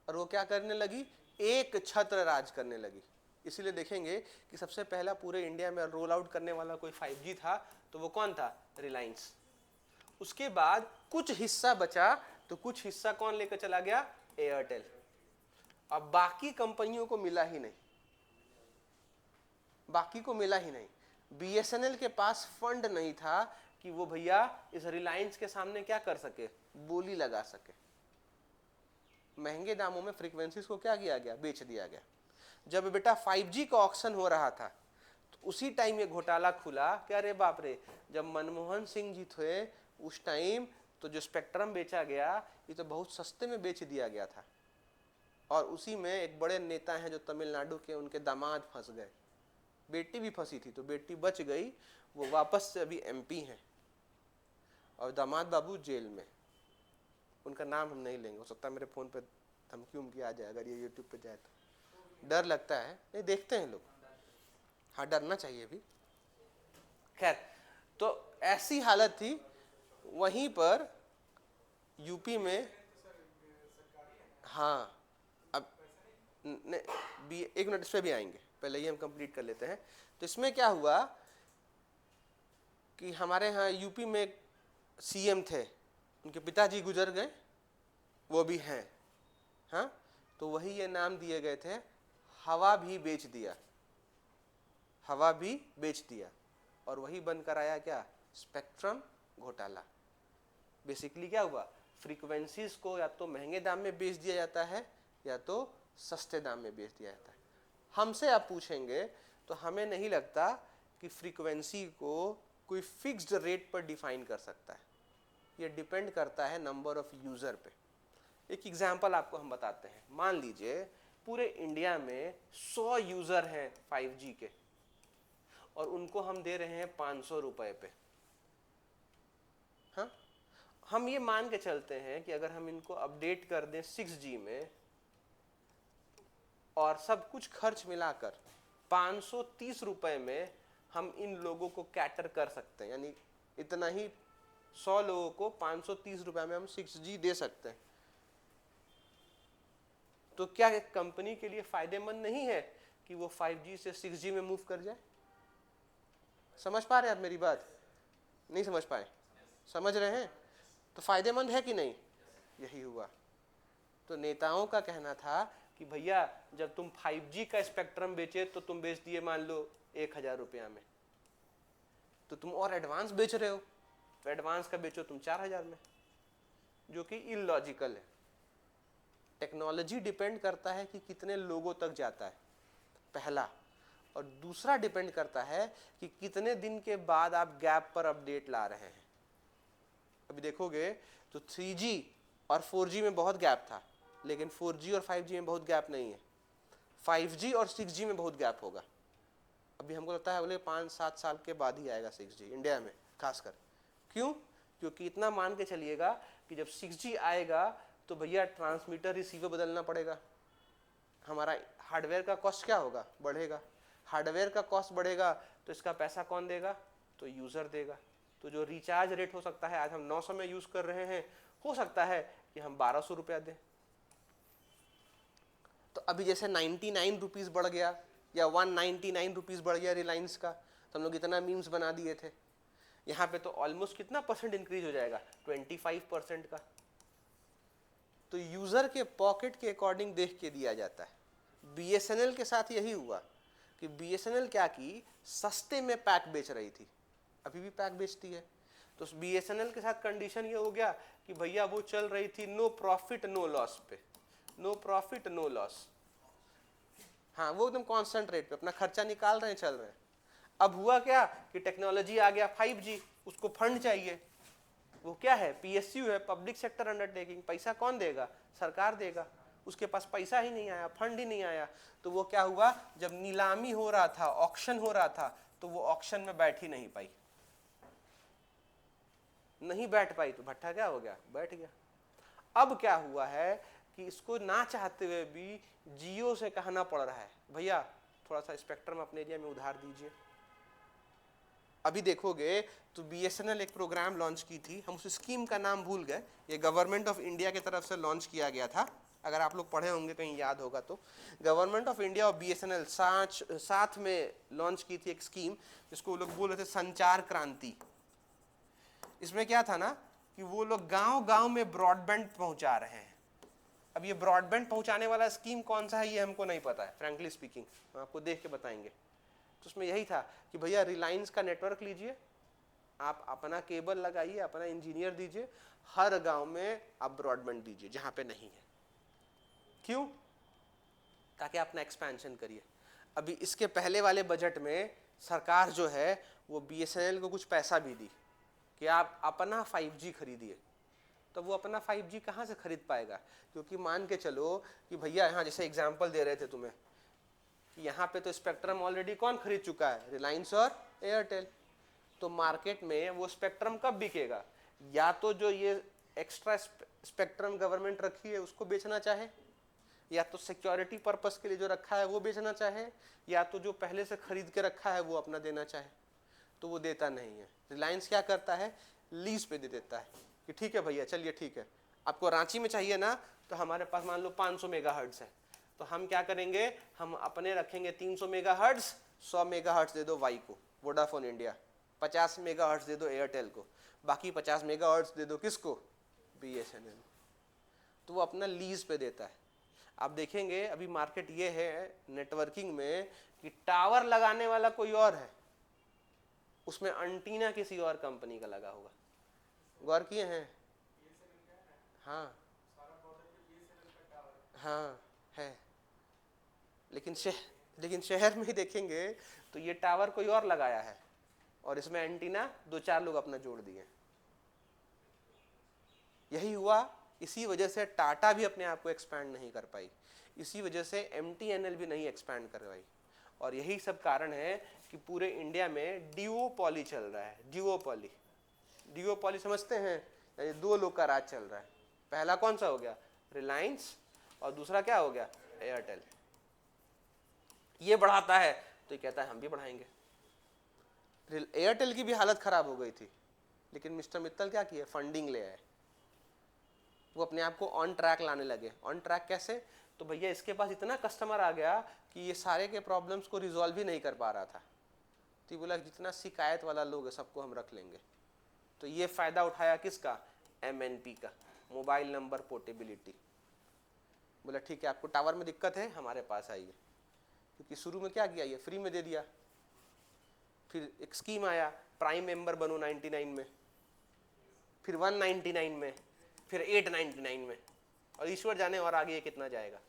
और वो क्या करने लगी, एक छत्र राज करने लगी। इसीलिए देखेंगे कि सबसे पहला पूरे इंडिया में रोल आउट करने वाला कोई 5G था तो वो कौन था, रिलायंस। उसके बाद कुछ हिस्सा बचा तो कुछ हिस्सा कौन लेकर चला गया, एयरटेल। अब बाकी कंपनियों को मिला ही नहीं, बाकी को मिला ही नहीं। BSNL के पास फंड नहीं था कि वो भैया इस रिलायंस के सामने क्या कर सके, बोली लगा सके। महंगे दामों में फ्रीक्वेंसीज को क्या किया गया, बेच दिया गया। जब बेटा 5G का ऑक्शन हो रहा था तो उसी टाइम ये घोटाला खुला कि अरे बाप रे, जब मनमोहन सिंह जी थे उस टाइम तो जो स्पेक्ट्रम बेचा गया ये तो बहुत सस्ते में बेच दिया गया था, और उसी में एक बड़े नेता हैं जो तमिलनाडु के, उनके दामाद फंस गए, बेटी भी फंसी थी तो बेटी बच गई, वो वापस से अभी MP हैं और दामाद बाबू जेल में। उनका नाम हम नहीं लेंगे, हो सकता है मेरे फोन पे धमकी उमकी आ जाए अगर ये YouTube पे जाए तो। डर लगता है, नहीं देखते हैं लोग, हाँ डरना चाहिए भी। खैर तो ऐसी हालत थी। वहीं पर यूपी में, हाँ अब एक मिनट इस पे भी आएंगे, पहले ये हम कंप्लीट कर लेते हैं। तो इसमें क्या हुआ कि हमारे यहाँ यूपी में एक CM थे, उनके पिताजी गुजर गए, वो भी हैं, हाँ तो वही ये नाम दिए गए थे, हवा भी बेच दिया, हवा भी बेच दिया, और वही बनकर आया क्या, स्पेक्ट्रम घोटाला। बेसिकली क्या हुआ, फ्रीक्वेंसीज को या तो महंगे दाम में बेच दिया जाता है या तो सस्ते दाम में बेच दिया जाता है। हमसे आप पूछेंगे तो हमें नहीं लगता कि फ्रीक्वेंसी को कोई फिक्स्ड रेट पर डिफाइन कर सकता है, ये डिपेंड करता है नंबर ऑफ यूजर पे। एक एग्जांपल आपको हम बताते हैं, मान लीजिए पूरे इंडिया में 100 यूजर हैं 5G के और उनको हम दे रहे हैं 500 रुपए पे। हाँ हम ये मान के चलते हैं कि अगर हम इनको अपडेट कर दें 6G में और सब कुछ खर्च मिलाकर 530 रुपए में हम इन लोगों को कैटर कर सकते हैं, यानी इतना ही 100 लोगों को 530 रुपए में हम 6G दे सकते हैं। तो क्या एक कंपनी के लिए फायदेमंद नहीं है कि वो 5G से 6G में मूव कर जाए? समझ पा रहे हैं आप मेरी बात? नहीं समझ पाए? समझ रहे हैं? तो फायदेमंद है कि नहीं? यही हुआ। तो नेताओं का कहना था कि भैया जब तुम 5G का स्पेक्ट्रम बेचे तो तुम बेच दिए मान लो 1,000 रुपया में, तो तुम और एडवांस बेच रहे हो, तो एडवांस का बेचो तुम 4,000 में, जो कि इलॉजिकल है। टेक्नोलॉजी डिपेंड करता है कि कितने लोगों तक जाता है, पहला, और दूसरा डिपेंड करता है कि कितने दिन के बाद आप गैप पर अपडेट ला रहे हैं। अभी देखोगे तो 3G और 4G में बहुत गैप था, लेकिन 4G और 5G में बहुत गैप नहीं है। 5G और 6G में बहुत गैप होगा। अभी हमको लगता है अगले 5-7 साल के बाद ही आएगा 6G इंडिया में खासकर। क्यों? क्योंकि इतना मान के चलिएगा कि जब 6G आएगा तो भैया ट्रांसमीटर रिसीवर बदलना पड़ेगा, हमारा हार्डवेयर का कॉस्ट क्या होगा, बढ़ेगा। हार्डवेयर का कॉस्ट बढ़ेगा तो इसका पैसा कौन देगा, तो यूजर देगा। तो जो रिचार्ज रेट हो सकता है आज हम 900 में यूज कर रहे हैं, हो सकता है कि हम 1200 रुपया दें। तो अभी जैसे 99 रुपीज बढ़ गया या 199 रुपीज बढ़ गया रिलायंस का, तो हम लोग इतना मीम्स बना दिए थे। यहाँ पे तो ऑलमोस्ट कितना परसेंट इंक्रीज हो जाएगा, 25% का। तो यूजर के पॉकेट के अकॉर्डिंग देख के दिया जाता है। BSNL के साथ यही हुआ कि BSNL क्या की, सस्ते में पैक बेच रही थी, अभी भी पैक बेचती है। तो BSNL के साथ कंडीशन ये हो गया कि भैया वो चल रही थी नो प्रॉफिट नो लॉस पे, नो प्रॉफिट नो लॉस। हाँ वो एकदम कांस्टेंट रेट पे अपना खर्चा निकाल रहे हैं, चल रहे हैं। अब हुआ क्या कि टेक्नोलॉजी आ गया 5G, उसको फंड चाहिए। वो क्या है, PSU है, पब्लिक सेक्टर अंडरटेकिंग। पैसा कौन देगा, सरकार देगा। उसके पास पैसा ही नहीं आया, फंड ही नहीं आया। तो वो क्या हुआ, जब नीलामी हो रहा था, ऑक्शन हो रहा था, तो वो ऑक्शन में बैठ ही नहीं पाई। नहीं बैठ पाई तो भट्ठा क्या हो गया, बैठ गया। अब क्या हुआ है कि इसको ना चाहते हुए भी जियो से कहना पड़ रहा है भैया थोड़ा सा स्पेक्ट्रम अपने एरिया में उधार दीजिए। अभी देखोगे तो बीएसएनएल एक प्रोग्राम लॉन्च की थी, हम उस स्कीम का नाम भूल गए, ये गवर्नमेंट ऑफ इंडिया की तरफ से लॉन्च किया गया था, अगर आप लोग पढ़े होंगे कहीं याद होगा तो। गवर्नमेंट ऑफ इंडिया और बीएसएनएल साथ में लॉन्च की थी एक स्कीम जिसको वो लोग बोल रहे थे संचार क्रांति। इसमें क्या था ना कि वो लोग गांव-गांव में ब्रॉडबैंड पहुंचा रहे हैं। अब ये ब्रॉडबैंड पहुंचाने वाला स्कीम कौन सा है ये हमको नहीं पता है, फ्रैंकली स्पीकिंग, हम आपको देख के बताएंगे। तो उसमें यही था कि भैया रिलायंस का नेटवर्क लीजिए, आप अपना केबल लगाइए, अपना इंजीनियर दीजिए, हर गांव में आप ब्रॉडबैंड दीजिए जहां पे नहीं है। क्यों? ताकि अपना एक्सपेंशन करिए। अभी इसके पहले वाले बजट में सरकार जो है वो बीएसएनएल को कुछ पैसा भी दी कि आप अपना 5G खरीदिए। तो वो अपना 5G कहाँ से खरीद पाएगा? क्योंकि मान के चलो कि भैया यहाँ जैसे एग्जांपल दे रहे थे तुम्हें कि यहाँ पे तो स्पेक्ट्रम ऑलरेडी कौन खरीद चुका है, रिलायंस और एयरटेल। तो मार्केट में वो स्पेक्ट्रम कब बिकेगा? या तो जो ये एक्स्ट्रा स्पेक्ट्रम गवर्नमेंट रखी है उसको बेचना चाहे, या तो सिक्योरिटी पर्पस के लिए जो रखा है वो बेचना चाहे, या तो जो पहले से खरीद के रखा है वो अपना देना चाहे। तो वो देता नहीं है। रिलायंस क्या करता है, लीज पे दे देता है कि ठीक है भैया चलिए ठीक है, आपको रांची में चाहिए ना, तो हमारे पास मान लो 500 मेगाहर्ट्ज है, तो हम क्या करेंगे, हम अपने रखेंगे 300 मेगाहर्ट्ज, 100 मेगाहर्ट्ज दे दो वाई को, वोडाफोन इंडिया, 50 मेगाहर्ट्ज दे दो एयरटेल को, बाकी 50 मेगाहर्ट्ज दे दो किसको, बीएसएनएल। तो वो अपना लीज पे देता है। आप देखेंगे अभी मार्केट ये है नेटवर्किंग में कि टावर लगाने वाला कोई और है, उसमें एंटीना किसी और कंपनी का लगा होगा। गौर किए हैं? हाँ हाँ है, लेकिन शहर में ही देखेंगे तो ये टावर कोई और लगाया है और इसमें एंटीना 2-4 लोग अपना जोड़ दिए। यही हुआ, इसी वजह से टाटा भी अपने आप को एक्सपैंड नहीं कर पाई, इसी वजह से एमटीएनएल भी नहीं एक्सपैंड कर पाई। और यही सब कारण है कि पूरे इंडिया में डिओपॉली चल रहा है। डिओपॉली समझते हैं, यानी 2 लोग का राज चल रहा है। पहला कौन सा हो गया, रिलायंस, और दूसरा क्या हो गया, एयरटेल। ये बढ़ाता है तो ये कहता है हम भी बढ़ाएंगे। एयरटेल की भी हालत खराब हो गई थी, लेकिन मिस्टर मित्तल क्या किए, फंडिंग ले आए, वो अपने आप को ऑन ट्रैक लाने लगे। ऑन ट्रैक कैसे, तो भैया इसके पास इतना कस्टमर आ गया कि ये सारे के प्रॉब्लम्स को रिजॉल्व ही नहीं कर पा रहा था, तो बोला जितना शिकायत वाला लोग है सबको हम रख लेंगे। तो ये फायदा उठाया किसका, एमएनपी का, मोबाइल नंबर पोर्टेबिलिटी। बोला ठीक है आपको टावर में दिक्कत है, हमारे पास आइए। क्योंकि शुरू में क्या किया, ये फ्री में दे दिया, फिर एक स्कीम आया प्राइम मेंबर बनो 99 में, फिर 199 में, फिर 899 में, और ईश्वर जाने और आगे ये कितना जाएगा।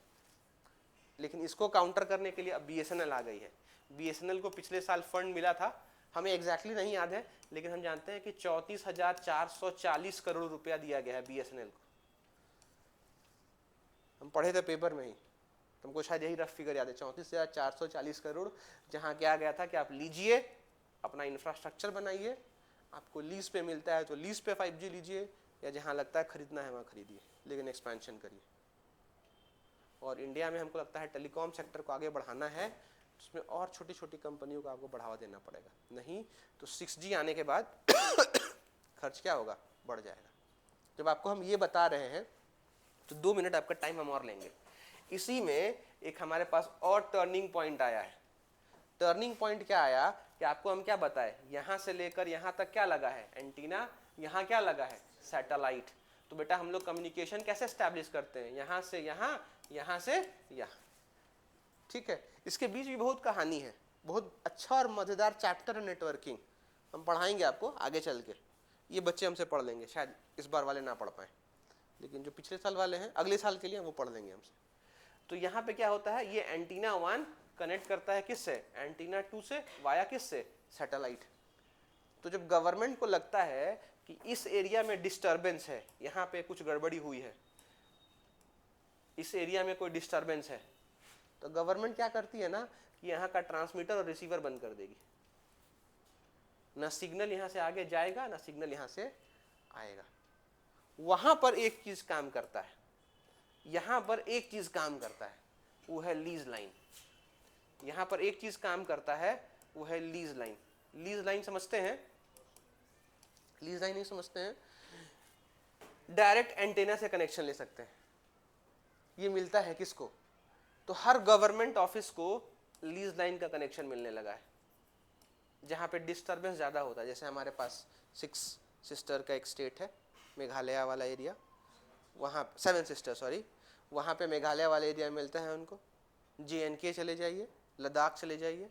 लेकिन इसको काउंटर करने के लिए अब बीएसएनएल आ गई है। बीएसएनएल को पिछले साल फंड मिला था, हमें एग्जैक्टली नहीं याद है, लेकिन हम जानते हैं कि 34,440 करोड़ रुपया दिया गया है बीएसएनएल को। हम पढ़े थे पेपर में ही, तुमको शायद यही रफ फिगर याद है, 34,440 करोड़, जहां क्या गया था कि आप लीजिए, अपना इंफ्रास्ट्रक्चर बनाइए, आपको लीज पे मिलता है तो लीज पे 5G लीजिए, या जहां लगता है खरीदना है वहां खरीदिए, लेकिन एक्सपेंशन करिए। और इंडिया में हमको लगता है टेलीकॉम सेक्टर को आगे बढ़ाना है, उसमें और छोटी छोटी कंपनियों को आपको बढ़ावा देना पड़ेगा, नहीं तो 6G आने के बाद खर्च क्या होगा, बढ़ जाएगा। जब आपको हम ये बता रहे हैं तो 2 मिनट आपका टाइम हम और लेंगे। इसी में एक हमारे पास और टर्निंग पॉइंट आया है। टर्निंग पॉइंट क्या आया कि आपको हम क्या बताएं, यहां से लेकर यहां तक क्या लगा है, एंटीना, यहां क्या लगा है, सैटेलाइट। तो बेटा हम लोग कम्युनिकेशन कैसे स्टैब्लिश करते हैं, यहां से यहां, यहां से यहां, ठीक है। इसके बीच भी बहुत कहानी है, बहुत अच्छा और मजेदार चैप्टर है नेटवर्किंग, हम पढ़ाएंगे आपको आगे चल के। ये बच्चे हमसे पढ़ लेंगे, शायद इस बार वाले ना पढ़ पाए, लेकिन जो पिछले साल वाले हैं अगले साल के लिए वो पढ़ लेंगे हमसे। तो यहाँ पे क्या होता है, ये एंटीना 1 कनेक्ट करता है किससे, एंटीना 2 से, वाया किससे, सैटेलाइट। तो जब गवर्नमेंट को लगता है कि इस एरिया में डिस्टरबेंस है, यहाँ पे कुछ गड़बड़ी हुई है, इस एरिया में कोई डिस्टरबेंस है, तो गवर्नमेंट क्या करती है ना कि यहाँ का ट्रांसमीटर और रिसीवर बंद कर देगी, ना सिग्नल यहाँ से आगे जाएगा, ना सिग्नल यहाँ से आएगा। वहां पर एक चीज काम करता है, यहां पर एक चीज काम करता है, वो है लीज लाइन। यहां पर एक चीज काम करता है, वो है लीज लाइन। लीज लाइन समझते हैं? लीज लाइन नहीं समझते हैं? डायरेक्ट एंटेना से कनेक्शन ले सकते हैं। ये मिलता है किसको? तो हर गवर्नमेंट ऑफिस को लीज लाइन का कनेक्शन मिलने लगा है, जहां पे डिस्टर्बेंस ज्यादा होता है। जैसे हमारे पास 6 सिस्टर का एक स्टेट है, मेघालय वाला एरिया, वहाँ 7 सिस्टर सॉरी, वहाँ पे मेघालय वाले एरिया मिलता है उनको। JNK चले जाइए, लद्दाख चले जाइए,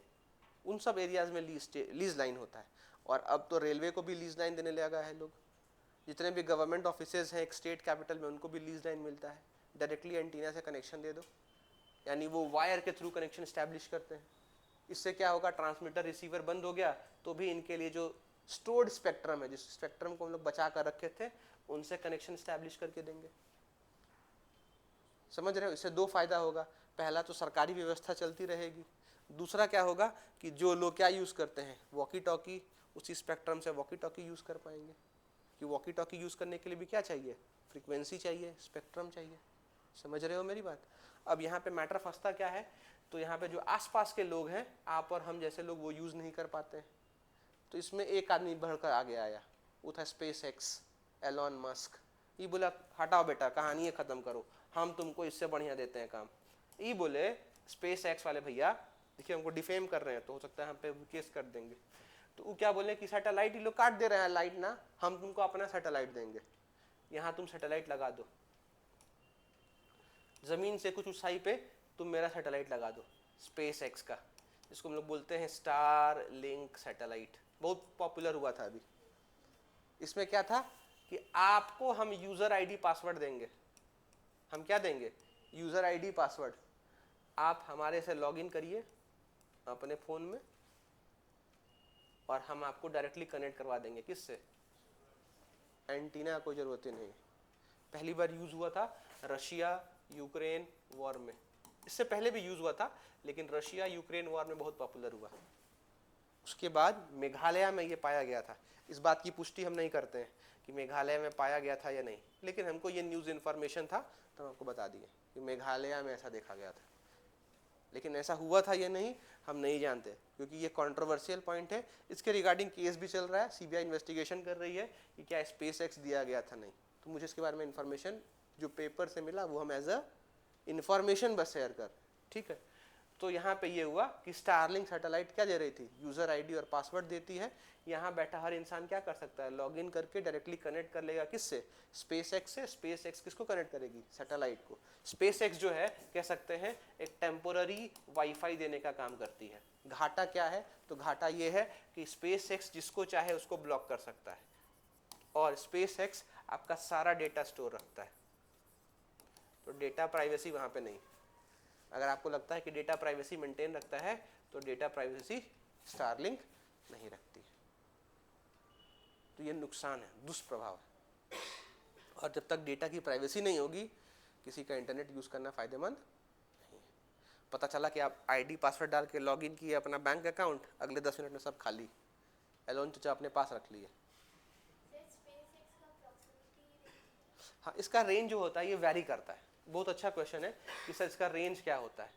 उन सब एरियाज में लीज लाइन होता है। और अब तो रेलवे को भी लीज लाइन देने लगा है लोग। जितने भी गवर्नमेंट ऑफिसेज हैं एक स्टेट कैपिटल में, उनको भी लीज लाइन मिलता है। डायरेक्टली एंटीना से कनेक्शन दे दो, यानी वो वायर के थ्रू कनेक्शन स्टैब्लिश करते हैं। इससे क्या होगा, ट्रांसमीटर रिसीवर बंद हो गया तो भी इनके लिए जो स्टोर्ड स्पेक्ट्रम है, जिस स्पेक्ट्रम को हम लोग बचा कर रखे थे, उनसे कनेक्शन स्टैब्लिश करके देंगे। समझ रहे हो? इससे 2 फायदा होगा। पहला तो सरकारी व्यवस्था चलती रहेगी, दूसरा क्या होगा कि जो लोग क्या यूज करते हैं, वॉकी टॉकी, उसी स्पेक्ट्रम से वॉकी टॉकी यूज कर पाएंगे। कि वॉकी टॉकी यूज करने के लिए भी क्या चाहिए, फ्रीक्वेंसी चाहिए, स्पेक्ट्रम चाहिए। समझ रहे हो मेरी बात? अब यहाँ पे मैटर फंसता क्या है, तो यहाँ पे जो आसपास के लोग हैं, आप और हम जैसे लोग, वो यूज नहीं कर पाते हैं। तो इसमें एक आदमी बढ़कर आगे आया, वो था SpaceX, एलॉन मस्क। ये बोला हटाओ बेटा, कहानी खत्म करो, हम तुमको इससे बढ़िया देते हैं काम। ये बोले SpaceX वाले भैया, देखिए हमको डिफेम कर रहे हैं, तो हो सकता है हम पे केस कर देंगे। तो वो क्या बोले कि सैटेलाइट ये लोग काट दे रहे हैं लाइट ना, हम तुमको अपना सैटेलाइट देंगे, यहाँ तुम सैटेलाइट लगा दो, जमीन से कुछ ऊंचाई पे तुम मेरा सैटेलाइट लगा दो, SpaceX का, जिसको हम लोग बोलते हैं स्टारलिंक सैटेलाइट। बहुत पॉपुलर हुआ था अभी। इसमें क्या था कि आपको हम यूजर आईडी पासवर्ड देंगे। हम क्या देंगे? User ID password. आप हमारे से लॉगिन करिए अपने फोन में, और हम आपको डायरेक्टली कनेक्ट करवा देंगे। किससे? एंटीना कोई जरूरत ही नहीं। पहली बार यूज हुआ था रशिया यूक्रेन वॉर में, इससे पहले भी यूज हुआ था, लेकिन रशिया यूक्रेन वॉर में बहुत पॉपुलर हुआ। उसके बाद मेघालय में ये पाया गया था। इस बात की पुष्टि हम नहीं करते हैं कि मेघालय में पाया गया था या नहीं, लेकिन हमको ये न्यूज़ इन्फॉर्मेशन था तो हम आपको बता दिए कि मेघालय में ऐसा देखा गया था। लेकिन ऐसा हुआ था या नहीं हम नहीं जानते, क्योंकि ये कंट्रोवर्शियल पॉइंट है। इसके रिगार्डिंग केस भी चल रहा है, CBI इन्वेस्टिगेशन कर रही है कि क्या SpaceX दिया गया था नहीं। तो मुझे इसके बारे में इन्फॉर्मेशन जो पेपर से मिला वो हम एज अ इन्फॉर्मेशन बस शेयर कर, ठीक है। तो यहाँ पे ये हुआ कि स्टारलिंक सैटेलाइट क्या दे रही थी, यूजर आईडी और पासवर्ड देती है। यहाँ बैठा हर इंसान क्या कर सकता है, लॉगिन करके डायरेक्टली कनेक्ट कर लेगा। किससे? SpaceX से। SpaceX किसको कनेक्ट करेगी? सैटेलाइट को। SpaceX जो है कह सकते हैं एक टेम्पोररी वाईफाई देने का काम करती है। घाटा क्या है? तो घाटा ये है कि SpaceX जिसको चाहे उसको ब्लॉक कर सकता है, और SpaceX आपका सारा डेटा स्टोर रखता है। तो डेटा प्राइवेसी वहाँ पे नहीं। अगर आपको लगता है कि डेटा प्राइवेसी मेंटेन रखता है, तो डेटा प्राइवेसी स्टारलिंक नहीं रखती। तो ये नुकसान है, दुष्प्रभाव है। और जब तक डेटा की प्राइवेसी नहीं होगी, किसी का इंटरनेट यूज करना फायदेमंद नहीं है। पता चला कि आप आईडी पासवर्ड डाल के लॉगिन किए अपना बैंक अकाउंट, अगले 10 मिनट में सब खाली, एलोन चचा अपने पास रख लिए। हाँ, इसका रेंज जो होता है ये वैरी करता है। बहुत अच्छा क्वेश्चन है कि सर इसका रेंज क्या होता है।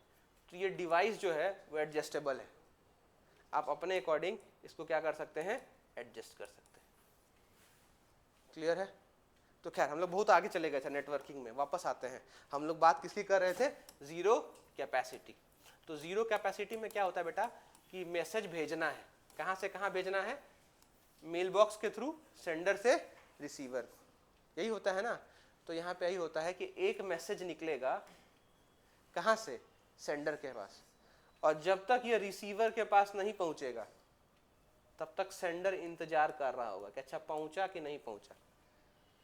तो ये डिवाइस जो है वो एडजस्टेबल है, आप अपने अकॉर्डिंग इसको क्या कर सकते हैं, एडजस्ट कर सकते हैं। क्लियर है? तो खैर हम लोग बहुत आगे चले गए थे नेटवर्किंग में, वापस आते हैं। हम लोग बात किसकी कर रहे थे, जीरो कैपेसिटी। तो जीरो कैपेसिटी में क्या होता है बेटा कि मैसेज भेजना है, कहाँ से कहाँ भेजना है, मेल बॉक्स के थ्रू, सेंडर से रिसीवर, यही होता है ना। तो यहाँ पे यही होता है कि एक मैसेज निकलेगा कहाँ से, सेंडर के पास, और जब तक ये रिसीवर के पास नहीं पहुंचेगा तब तक सेंडर इंतजार कर रहा होगा कि अच्छा पहुंचा कि नहीं पहुंचा।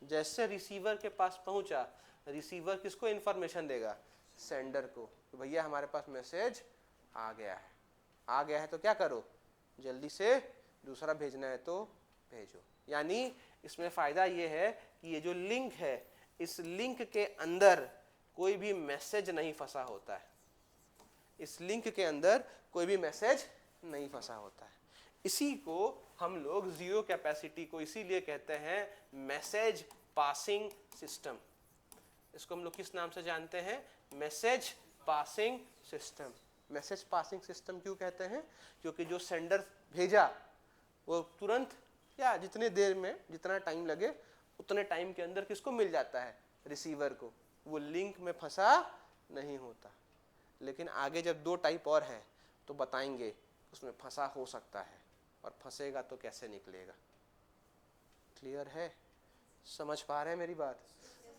जैसे रिसीवर के पास पहुंचा, रिसीवर किसको इंफॉर्मेशन देगा, सेंडर को, कि भैया हमारे पास मैसेज आ गया है। आ गया है तो क्या करो, जल्दी से दूसरा भेजना है तो भेजो। यानी इसमें फायदा ये है कि ये जो लिंक है, इस लिंक के अंदर कोई भी मैसेज नहीं फंसा होता है। इस लिंक के अंदर कोई भी मैसेज नहीं फंसा होता है। इसी को हम लोग जीरो कैपेसिटी को इसीलिए कहते हैं मैसेज पासिंग सिस्टम। इसको हम लोग किस नाम से जानते हैं? Message passing system. Message passing system क्यों कहते हैं? क्योंकि जो सेंडर भेजा वो तुरंत या जितने देर में जितना टाइम लगे उतने टाइम के अंदर किसको मिल जाता है? रिसीवर को। वो लिंक में फंसा नहीं होता। लेकिन आगे जब दो टाइप और है तो बताएंगे उसमें फंसा हो सकता है, और फंसेगा तो कैसे निकलेगा। क्लियर है? समझ पा रहे हैं मेरी बात?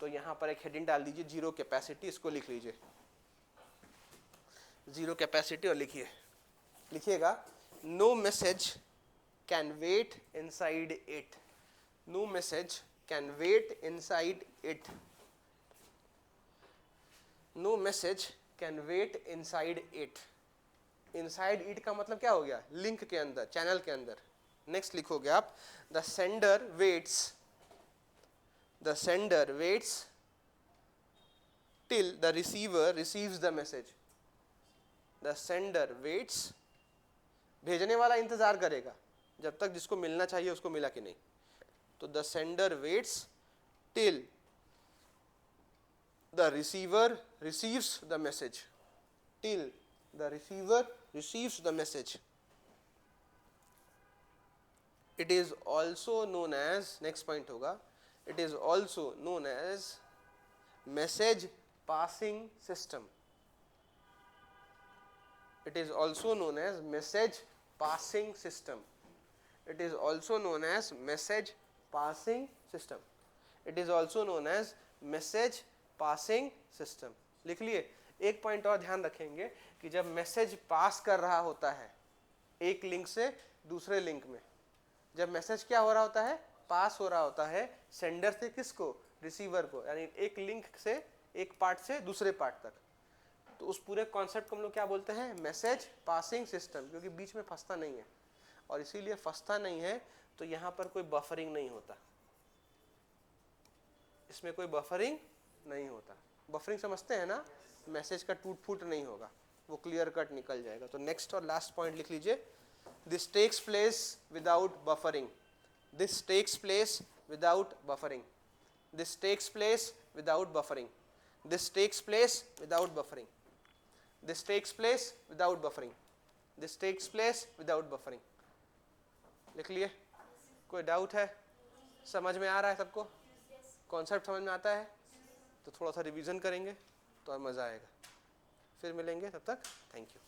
तो यहाँ पर एक हेडिंग डाल दीजिए जीरो कैपेसिटी, इसको लिख लीजिए जीरो कैपेसिटी, और लिखिएगा no message can wait inside it. No message can wait inside it. No message can wait inside it. Inside it का मतलब क्या हो गया? लिंक के अंदर, चैनल के अंदर। नेक्स्ट लिखोगे आप the sender waits till the receiver receives the message. The sender waits, भेजने वाला इंतजार करेगा जब तक जिसको मिलना चाहिए उसको मिला कि नहीं। तो the sender waits till the receiver receives the message. Till the receiver receives the message. It is also known as, next point होगा, it is also known as message passing system. It is also known as message passing system. It is also known as message passing system. It is also known as message passing system. लिख लिए। एक point और ध्यान रखेंगे कि जब message pass कर रहा होता है एक लिंक से दूसरे लिंक में, जब मैसेज क्या हो रहा होता है? पास हो रहा होता है सेंडर से किसको? रिसीवर को। यानी एक लिंक से, एक पार्ट से दूसरे पार्ट तक। तो उस पूरे कॉन्सेप्ट को हम लोग क्या बोलते हैं? Message passing system. क्योंकि बीच में फंसता नहीं है, और इसीलिए फंसता नहीं है तो यहाँ पर कोई बफरिंग नहीं होता, इसमें कोई बफरिंग नहीं होता। बफरिंग समझते हैं ना? मैसेज का टूट फूट नहीं होगा, वो क्लियर कट निकल जाएगा। तो नेक्स्ट और लास्ट पॉइंट लिख लीजिए, this takes place without buffering. This takes place without buffering. This takes place without buffering. This takes place without buffering. This takes place without buffering. This takes place without buffering. लिख लिए? कोई doubt है? समझ में आ रहा है सबको? Concept समझ में आता है? तो थोड़ा सा रिवीजन करेंगे तो और मज़ा आएगा। फिर मिलेंगे, तब तक थैंक यू।